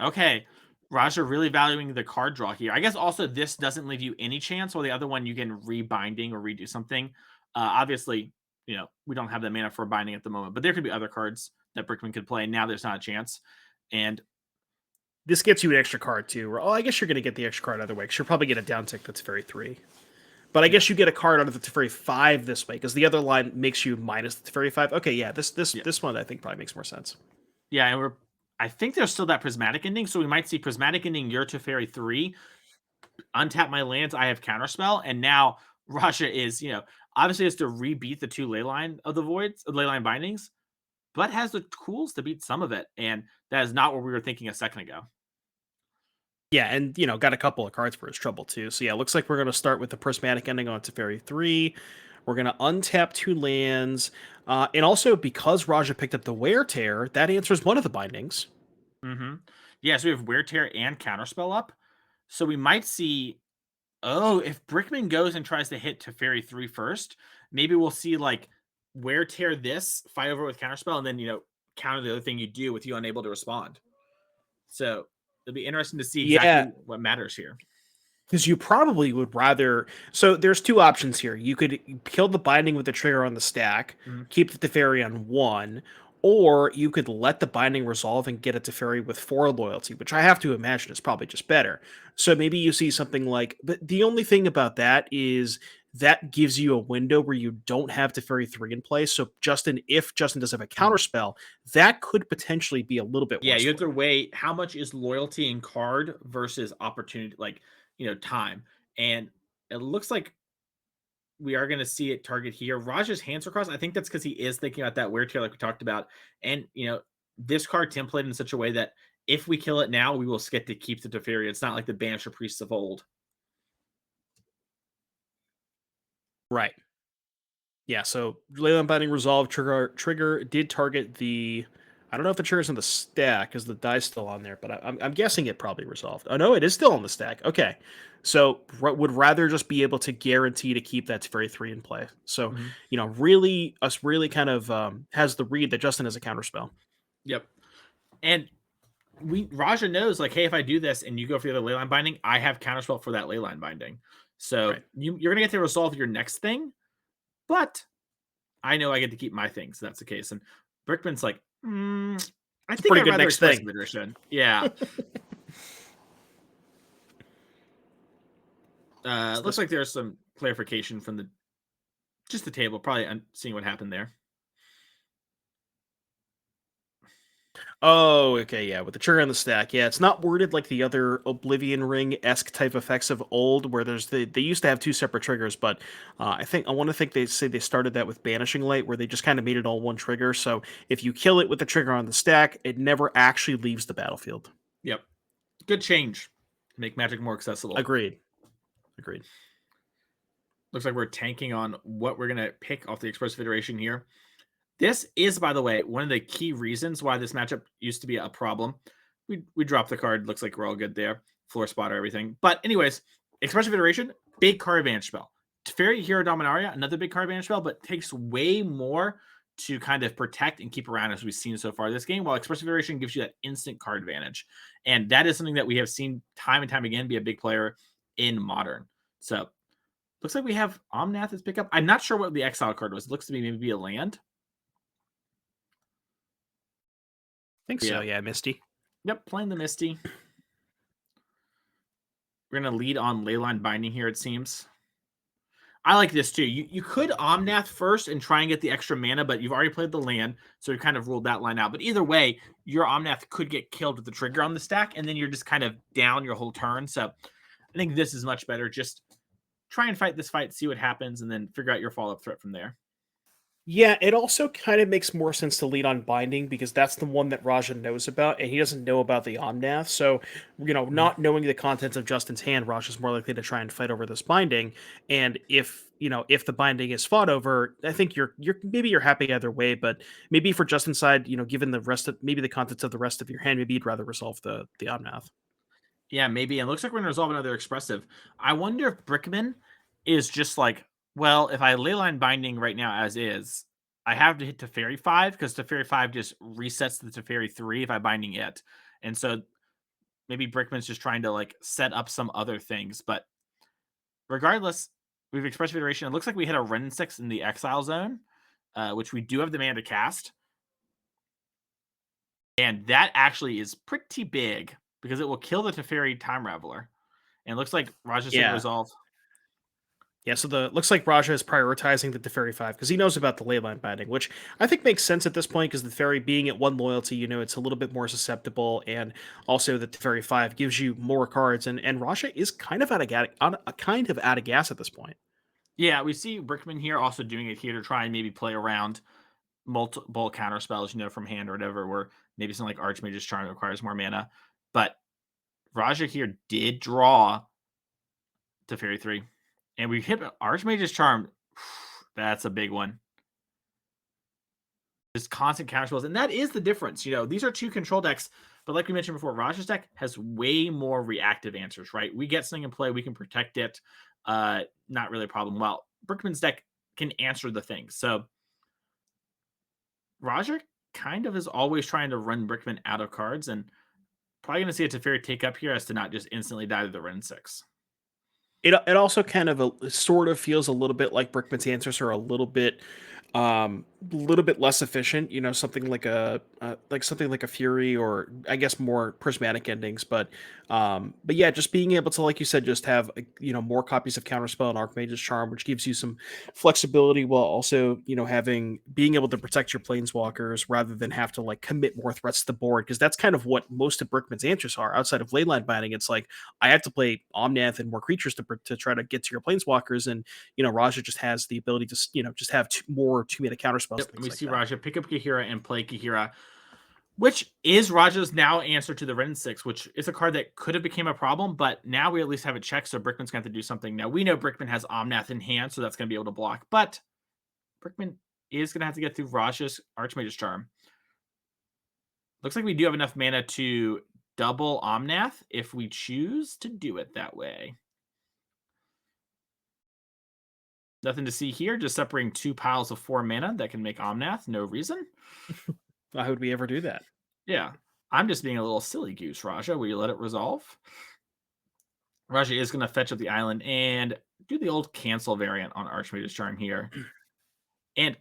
Okay. Raja really valuing the card draw here. I guess also this doesn't leave you any chance, while the other one you can rebinding or redo something. Obviously, we don't have the mana for binding at the moment, but there could be other cards that Brickman could play. Now there's not a chance. And this gets you an extra card too. I guess you're going to get the extra card either way, because you'll probably get a downtick that's Teferi 3. But I guess you get a card out of the Teferi 5 this way, because the other line makes you minus the Teferi 5. Okay, yeah, this one I think probably makes more sense. Yeah, and I think there's still that Prismatic ending, so we might see Prismatic ending your Teferi 3, untap my lands, I have Counterspell, and now Raja is, obviously has to rebeat the 2 Leyline Bindings, but has the tools to beat some of it, and that is not what we were thinking a second ago. Yeah, and, got a couple of cards for his trouble, too. So, yeah, looks like we're going to start with the Prismatic ending on Teferi 3. We're going to untap 2 lands. And also, because Raja picked up the Wear Tear, that answers one of the bindings. Yeah, so we have Wear Tear and Counterspell up. So we might see, if Brickman goes and tries to hit Teferi 3 first, maybe we'll see, Wear Tear this, fight over with Counterspell, and then, counter the other thing you do with you unable to respond. So it'll be interesting to see exactly what matters here. Because you probably would rather. So there's 2 options here. You could kill the binding with the trigger on the stack, keep the Teferi on 1, Or you could let the binding resolve and get a Teferi with 4 loyalty, which I have to imagine is probably just better. So maybe you see something like, but the only thing about that is that gives you a window where you don't have Teferi 3 in place. So if Justin does have a Mhm. counterspell, that could potentially be a little bit Yeah, worse you have for to you. weigh how much is loyalty in card versus opportunity, like, time. And it looks like we are going to see it target here. Raj's hands are crossed. I think that's because he is thinking about that weird tier like we talked about. And, this card template in such a way that if we kill it now, we will get to keep the Teferi. It's not like the Banisher Priests of old. Right. Yeah, so Leyline Binding Resolve trigger did target the. I don't know if the trigger's in the stack because the die's still on there, but I'm guessing it probably resolved. Oh no, it is still on the stack. Okay, so would rather just be able to guarantee to keep that Teferi 3 in play. So Mhm. really kind of has the read that Justin has a counterspell. Yep. And Raja knows, like, hey, if I do this and you go for the other leyline binding, I have counterspell for that leyline binding. So Right. you're gonna get to resolve your next thing, but I know I get to keep my things. So that's the case. And Brickman's like, I It's a think pretty I'd good rather next express thing. iteration. Yeah. It's Looks this. like there's some clarification from the table, probably seeing what happened there. Oh, okay, yeah, with the trigger on the stack. Yeah, it's not worded like the other Oblivion Ring-esque type effects of old, where they used to have two separate triggers, but I want to think they say they started that with Banishing Light, where they just kind of made it all one trigger. So if you kill it with the trigger on the stack, it never actually leaves the battlefield. Yep. Good change. Make Magic more accessible. Agreed. Agreed. Looks like we're tanking on what we're gonna pick off the Express Federation here. This is, by the way, one of the key reasons why this matchup used to be a problem. We dropped the card. Looks like we're all good there. Floor spotter, everything. But anyways, Express Federation, big card advantage spell. Teferi Hero Dominaria, another big card advantage spell, but takes way more to kind of protect and keep around as we've seen so far this game, while Express Federation gives you that instant card advantage. And that is something that we have seen time and time again be a big player in Modern. So looks like we have Omnath as pickup. I'm not sure what the exile card was. It looks to be maybe a land. I think so, Yeah. yeah, Misty. Yep, playing the Misty. We're going to lead on Leyline Binding here, it seems. I like this too. You could Omnath first and try and get the extra mana, but you've already played the land, so you kind of ruled that line out. But either way, your Omnath could get killed with the trigger on the stack, and then you're just kind of down your whole turn. So I think this is much better. Just try and fight this fight, see what happens, and then figure out your follow-up threat from there. Yeah, it also kind of makes more sense to lead on Binding because that's the one that Raja knows about, and he doesn't know about the Omnath. So, not knowing the contents of Justin's hand, Raja's more likely to try and fight over this Binding. And if the Binding is fought over, I think you're happy either way. But maybe for Justin's side, given the rest of maybe the contents of the rest of your hand, maybe you'd rather resolve the Omnath. Yeah, maybe. And it looks like we're going to resolve another expressive. I wonder if Brickman is just like, well, if I leyline binding right now as is, I have to hit Teferi 5 because Teferi 5 just resets the Teferi 3 if I binding it. And so maybe Brickman's just trying to like set up some other things. But regardless, we've expressed Federation. It looks like we hit a Ren 6 in the exile zone, which we do have the mana to cast. And that actually is pretty big because it will kill the Teferi Time Raveler. And it looks like Raja's taking Yeah. resolve. Yeah, so the looks like Raja is prioritizing the Teferi 5 because he knows about the leyline binding, which I think makes sense at this point because the Teferi being at one loyalty, it's a little bit more susceptible, and also the Teferi 5 gives you more cards, and Raja is kind of out of gas at this point. Yeah, we see Brickman here also doing it here to try and maybe play around multiple counter spells, from hand or whatever, where maybe something like Archmage's Charm requires more mana. But Raja here did draw Teferi 3. And we hit Archmage's Charm. That's a big one. Just constant counter spells. And that is the difference. These are two control decks. But like we mentioned before, Raja's deck has way more reactive answers, right? We get something in play, we can protect it. Not really a problem. Well, Brickman's deck can answer the thing. So Raja kind of is always trying to run Brickman out of cards, and probably going to see a Teferi take up here as to not just instantly die to the Ren 6. It also kind of sort of feels a little bit like Brickman's answers are a little bit little bit less efficient, something like a Fury, or I guess more prismatic endings. But yeah, just being able to, like you said, just have more copies of Counterspell and Archmage's Charm, which gives you some flexibility while also being able to protect your planeswalkers rather than have to like commit more threats to the board, because that's kind of what most of Brickman's answers are. Outside of Leyline Binding, it's like I have to play Omnath and more creatures to try to get to your planeswalkers, and Raja just has the ability to just have more 2-mana counter spells, Yep, things we like see that. Raja pick up Kahira and play Kahira, which is Raja's now answer to the Ren 6, which is a card that could have became a problem, but now we at least have it checked, so Brickman's going to have to do something. Now, we know Brickman has Omnath in hand, so that's going to be able to block, but Brickman is going to have to get through Raja's Archmage's Charm. Looks like we do have enough mana to double Omnath if we choose to do it that way. Nothing to see here, just separating 2 piles of 4 mana that can make Omnath, no reason. Why would we ever do that? Yeah, I'm just being a little silly goose, Raja. Will you let it resolve? Raja is going to fetch up the island and do the old cancel variant on Archmage's Charm here. And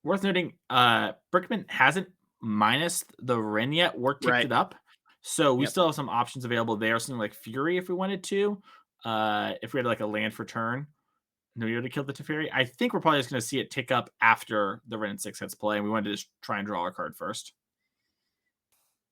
worth noting, Brickman hasn't minus the Ren yet or ticked it up. So we still have some options available there. Something like Fury if we wanted to. If we had like a land for turn. No, you to kill the Teferi. I think we're probably just going to see it tick up after the Ren 6 hits play, and we wanted to just try and draw our card first.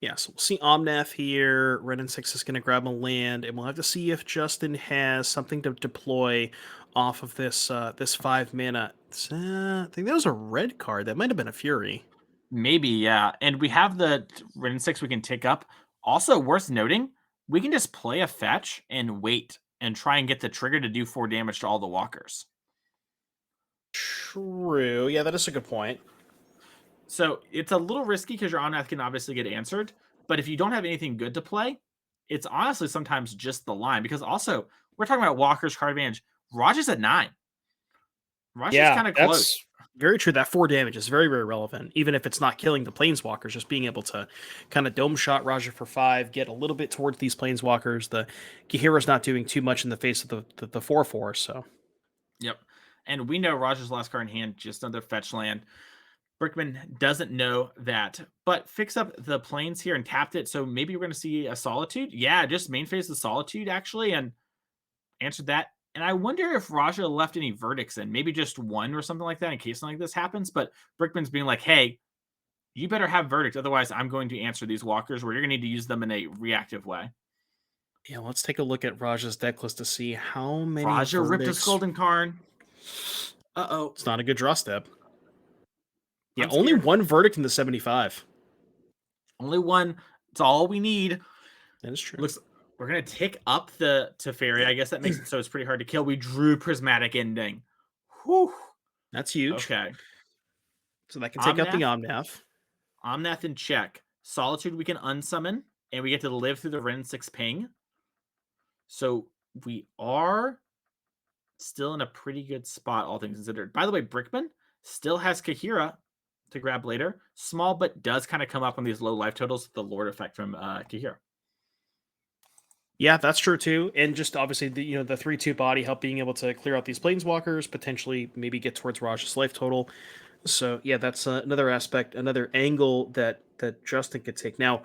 Yeah, so we'll see Omnath here. Ren and 6 is going to grab a land, and we'll have to see if Justin has something to deploy off of this 5 mana. I think that was a red card. That might have been a Fury. Maybe, yeah. And we have the Ren 6 we can tick up. Also, worth noting, we can just play a fetch and wait and try and get the trigger to do 4 damage to all the walkers. True. Yeah, that is a good point. So it's a little risky because your Omnath can obviously get answered. But if you don't have anything good to play, it's honestly sometimes just the line. Because also, we're talking about walkers card advantage. Raja's at 9. Raja's kind of close. That's very true. That 4 damage is very, very relevant. Even if it's not killing the planeswalkers, just being able to kind of dome shot Raja for 5, get a little bit towards these planeswalkers. The Kahira's not doing too much in the face of the 4/4. So, yep. And we know Raja's last card in hand, just another fetch land. Brickman doesn't know that, but fix up the planes here and tapped it. So maybe we're going to see a Solitude. Yeah, just main phase the Solitude actually, and answered that. And I wonder if Raja left any verdicts in, maybe just one or something like that in case something like this happens. But Brickman's being like, hey, you better have verdicts. Otherwise, I'm going to answer these walkers where you're going to need to use them in a reactive way. yeah, let's take a look at Raja's deck list to see how many Raja ripped a verdicts. Scalding Karn. Uh-oh. It's not a good draw step. Yeah, only one verdict in the 75. Only one. It's all we need. That is true. Looks we're gonna tick up the Teferi. I guess that makes it so it's pretty hard to kill. We drew Prismatic Ending. Whew. That's huge. Okay. So that can take out the Omnath. Omnath in check. Solitude we can unsummon, and we get to live through the Ren 6 ping. So we are still in a pretty good spot, all things considered. By the way, Brickman still has Kahira to grab later. Small, but does kind of come up on these low life totals with the Lord effect from Kahira. Yeah, that's true too. And just obviously the 3/2 body help being able to clear out these planeswalkers, potentially maybe get towards Raj's life total. So yeah, that's another aspect, another angle that Justin could take. Now,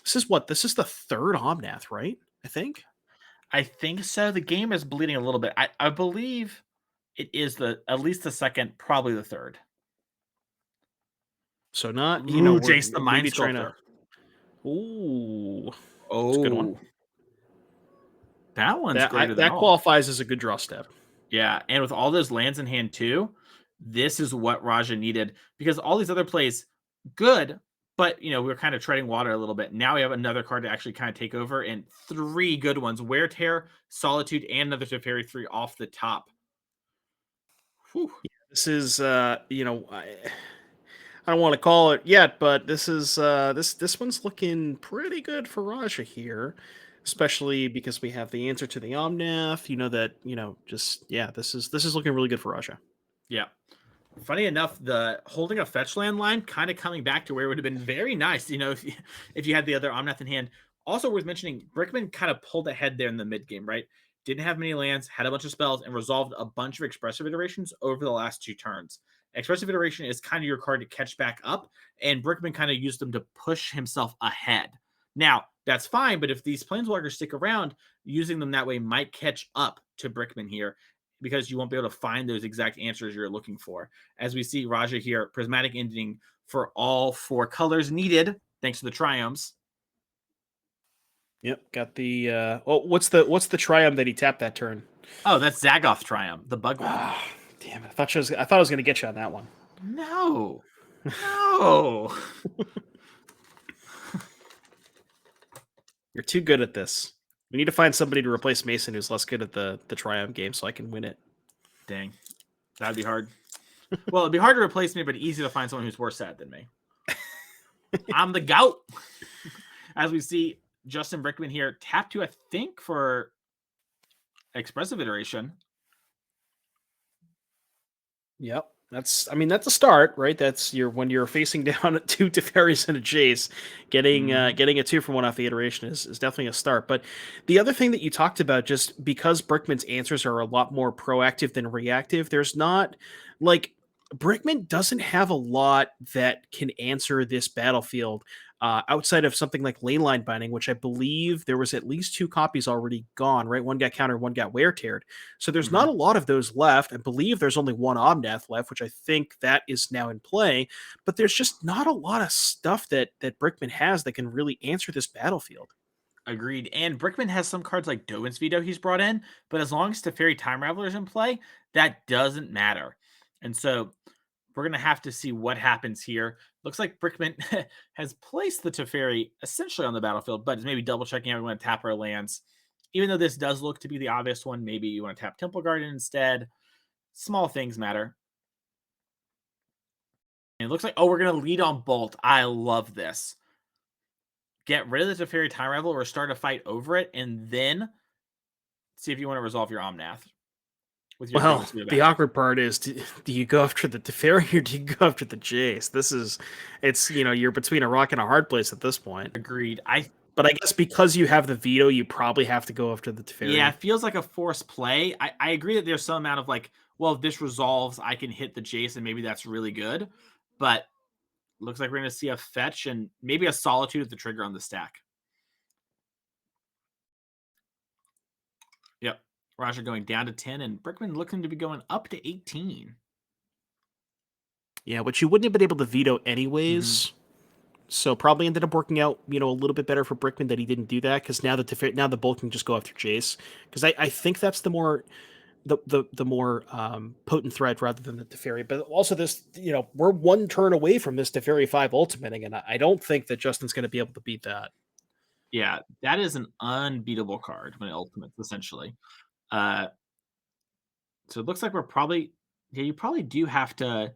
this is the third Omnath, right? I think so. The game is bleeding a little bit. I believe it is at least the second, probably the third. So not Jace the Mind Sculptor. Ooh, that's a good one. That one's greater than that qualifies as a good draw step. Yeah, and with all those lands in hand too, this is what Raja needed, because all these other plays, good, but we were kind of treading water a little bit. Now we have another card to actually kind of take over, and 3 good ones: Wear Tear, Solitude, and another Teferi 3 off the top. Whew. Yeah, this is I don't want to call it yet, but this is this one's looking pretty good for Raja here, especially because we have the answer to the Omnath. This is looking really good for Raja. Yeah. Funny enough, the holding a fetch land line kind of coming back to where it would have been very nice, if you had the other Omnath in hand. Also worth mentioning, Brickman kind of pulled ahead there in the mid game, right? didn't have many lands, had a bunch of spells, and resolved a bunch of expressive iterations over the last 2 turns. Expressive iteration is kind of your card to catch back up, and Brickman kind of used them to push himself ahead. Now, that's fine, but if these Planeswalkers stick around, using them that way might catch up to Brickman here because you won't be able to find those exact answers you're looking for. As we see Raja here, Prismatic Ending for all 4 colors needed, thanks to the Triomes. Yep, got the what's the Triumph that he tapped that turn? Oh, that's Zagoth Triumph, the bug one. Damn it. I thought I was gonna get you on that one. No. No. You're too good at this. We need to find somebody to replace Mason who's less good at the Triumph game so I can win it. Dang. That'd be hard. Well, it'd be hard to replace me, but easy to find someone who's worse at than me. I'm the goat. As we see Justin Brickman here, tap 2, I think, for expressive iteration. Yep. That's a start, right? That's when you're facing down 2 Teferis and a Jace, getting a 2 from 1 off the iteration is definitely a start. But the other thing that you talked about, just because Brickman's answers are a lot more proactive than reactive, there's not like Brickman doesn't have a lot that can answer this battlefield outside of something like lane line binding, which I believe there was at least 2 copies already gone, right? One got countered, one got wear-teared. So there's not a lot of those left. I believe there's only 1 Omnath left, which I think that is now in play. But there's just not a lot of stuff that Brickman has that can really answer this battlefield. Agreed. And Brickman has some cards like Dovin's Veto he's brought in, but as long as Teferi Time Raveler is in play, that doesn't matter. And so we're going to have to see what happens here. Looks like Brickman has placed the Teferi essentially on the battlefield, but is maybe double checking everyone to tap our lands. Even though this does look to be the obvious one, maybe you want to tap Temple Garden instead. Small things matter. And it looks like, oh, we're going to lead on Bolt. I love this. Get rid of the Teferi Time Raveler or start a fight over it, and then see if you want to resolve your Omnath. Well, the awkward part is, do you go after the Teferi or do you go after the Jace? You're between a rock and a hard place at this point. Agreed. But I guess because you have the veto, you probably have to go after the Teferi. Yeah, it feels like a forced play. I agree that there's some amount of like, well, if this resolves, I can hit the Jace, and maybe that's really good. But looks like we're going to see a fetch and maybe a Solitude at the trigger on the stack. Yep. Roger going down to 10, and Brickman looking to be going up to 18. Yeah, which you wouldn't have been able to veto anyways. So probably ended up working out, a little bit better for Brickman that he didn't do that, because now the Bolt can just go after Jace. Because I think that's the more potent threat rather than the Teferi. But also this, we're 1 turn away from this Teferi 5 ultimating, and I don't think that Justin's going to be able to beat that. Yeah, that is an unbeatable card when it ultimates, essentially. So it looks like you probably do have to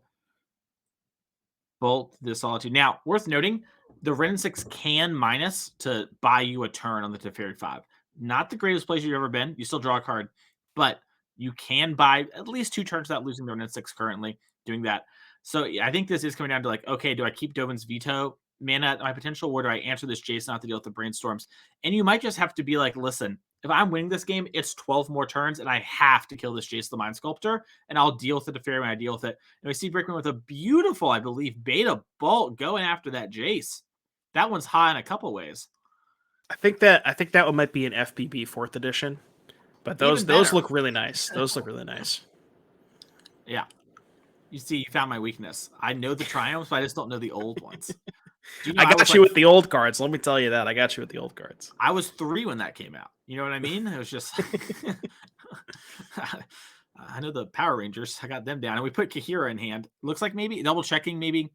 Bolt the Solitude. Now, worth noting, the Ren 6 can minus to buy you a turn on the Teferi 5. Not the greatest place you've ever been. You still draw a card, but you can buy at least 2 turns without losing the Ren 6 currently doing that. So I think this is coming down to like, okay, do I keep Dovin's Veto mana at my potential, or do I answer this Jason not to deal with the brainstorms? And you might just have to be like, listen, if I'm winning this game, it's 12 more turns, and I have to kill this Jace the Mind Sculptor, and I'll deal with the Teferi when I deal with it. And we see Brickman with a beautiful, I believe, beta Bolt going after that Jace. That one's high in a couple ways. I think that one might be an FBB 4th edition, but those look really nice. Those look really nice. Yeah. You see, you found my weakness. I know the triumphs, but I just don't know the old ones. I got you with the old cards. Let me tell you that. I got you with the old cards. I was 3 when that came out. You know what I mean? It was just... I know the Power Rangers. I got them down. And we put Kahira in hand. Looks like maybe double-checking maybe...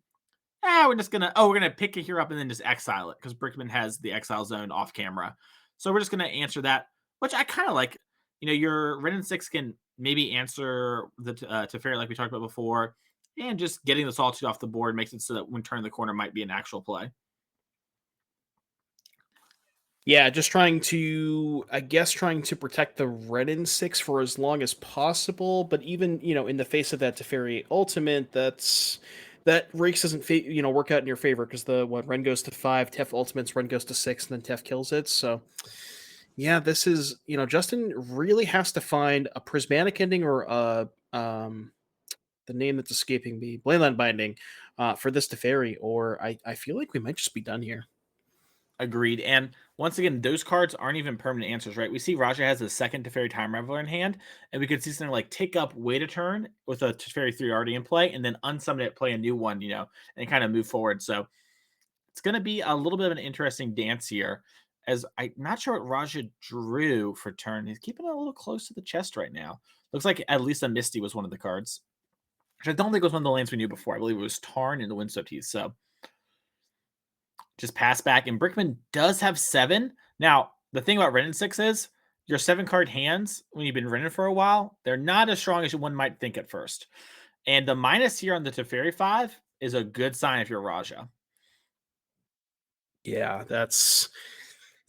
we're going to pick Kahira up and then just exile it, because Brickman has the exile zone off camera. So we're just going to answer that, which I kind of like. Your Ren 6 can maybe answer the Teferi like we talked about before, and just getting the Solitude off the board makes it so that when turning the corner might be an actual play. Yeah, just trying to protect the Ren 6 for as long as possible. But even, in the face of that Teferi ultimate, that Rakes doesn't work out in your favor, because Ren goes to 5, Tef ultimates, Ren goes to 6, and then Tef kills it. So Yeah, this is, Justin really has to find a prismatic ending or the name that's escaping me, Blayland binding, for this to fairy, or I feel like we might just be done here. Agreed. And once again, those cards aren't even permanent answers, right? We see Raja has a second Teferi Time Reveler in hand, and we could see something like take up, wait a turn with a Teferi 3 already in play, and then unsummon it, play a new one, and kind of move forward. So it's going to be a little bit of an interesting dance here, as I'm not sure what Raja drew for turn. He's keeping it a little close to the chest right now. Looks like at least a Misty was one of the cards, which I don't think was one of the lands we knew before. I believe it was Tarn and the Windswept Heath. So just pass back. And Brickman does have 7. Now, the thing about Renin 6 is your 7-card hands, when you've been Renin for a while, they're not as strong as one might think at first. And the minus here on the Teferi 5 is a good sign if you're Raja. Yeah,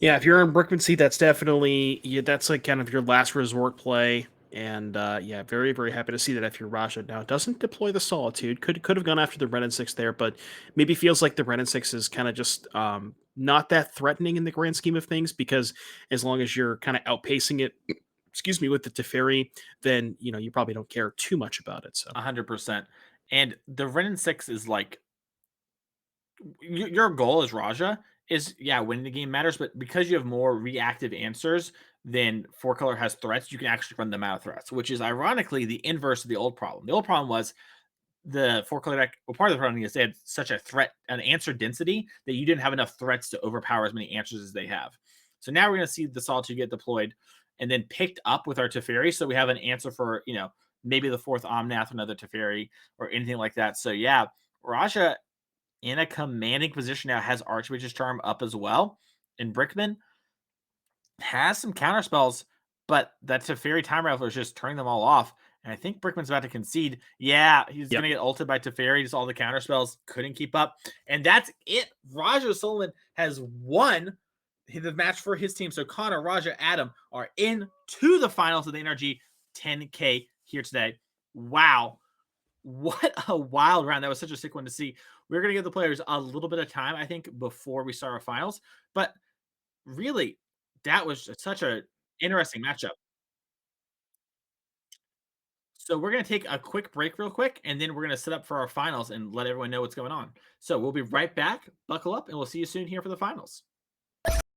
if you're in Brickman seat, that's definitely that's like kind of your last resort play. And yeah, very, very happy to see that if you're Raja. Now, it doesn't deploy the Solitude. Could have gone after the Ren and 6 there, but maybe feels like the Ren and 6 is kind of just not that threatening in the grand scheme of things, because as long as you're kind of outpacing it, excuse me, with the Teferi, then you probably don't care too much about it. So 100%. And the Renin 6 is like your goal as Raja is, yeah, winning the game matters, but because you have more reactive answers than 4-color has threats, you can actually run them out of threats, which is ironically the inverse of the old problem. The old problem was the 4-color deck, well, part of the problem is they had such an answer density that you didn't have enough threats to overpower as many answers as they have. So now we're going to see the Solitude get deployed and then picked up with our Teferi. So we have an answer for, maybe the 4th Omnath, another Teferi, or anything like that. So yeah, Raja in a commanding position now has Archmage's Charm up as well. And Brickman has some counter spells, but that Teferi Time Raveler is just turning them all off. And I think Brickman's about to concede. Yeah, he's going to get ulted by Teferi. Just all the counter spells couldn't keep up. And that's it. Raja Sulaiman has won the match for his team. So Connor, Raja, Adam are into the finals of the NRG 10K here today. Wow. What a wild round. That was such a sick one to see. We're going to give the players a little bit of time, I think, before we start our finals. But really, that was such a interesting matchup. So we're going to take a quick break real quick, and then we're going to set up for our finals and let everyone know what's going on. So we'll be right back. Buckle up, and we'll see you soon here for the finals.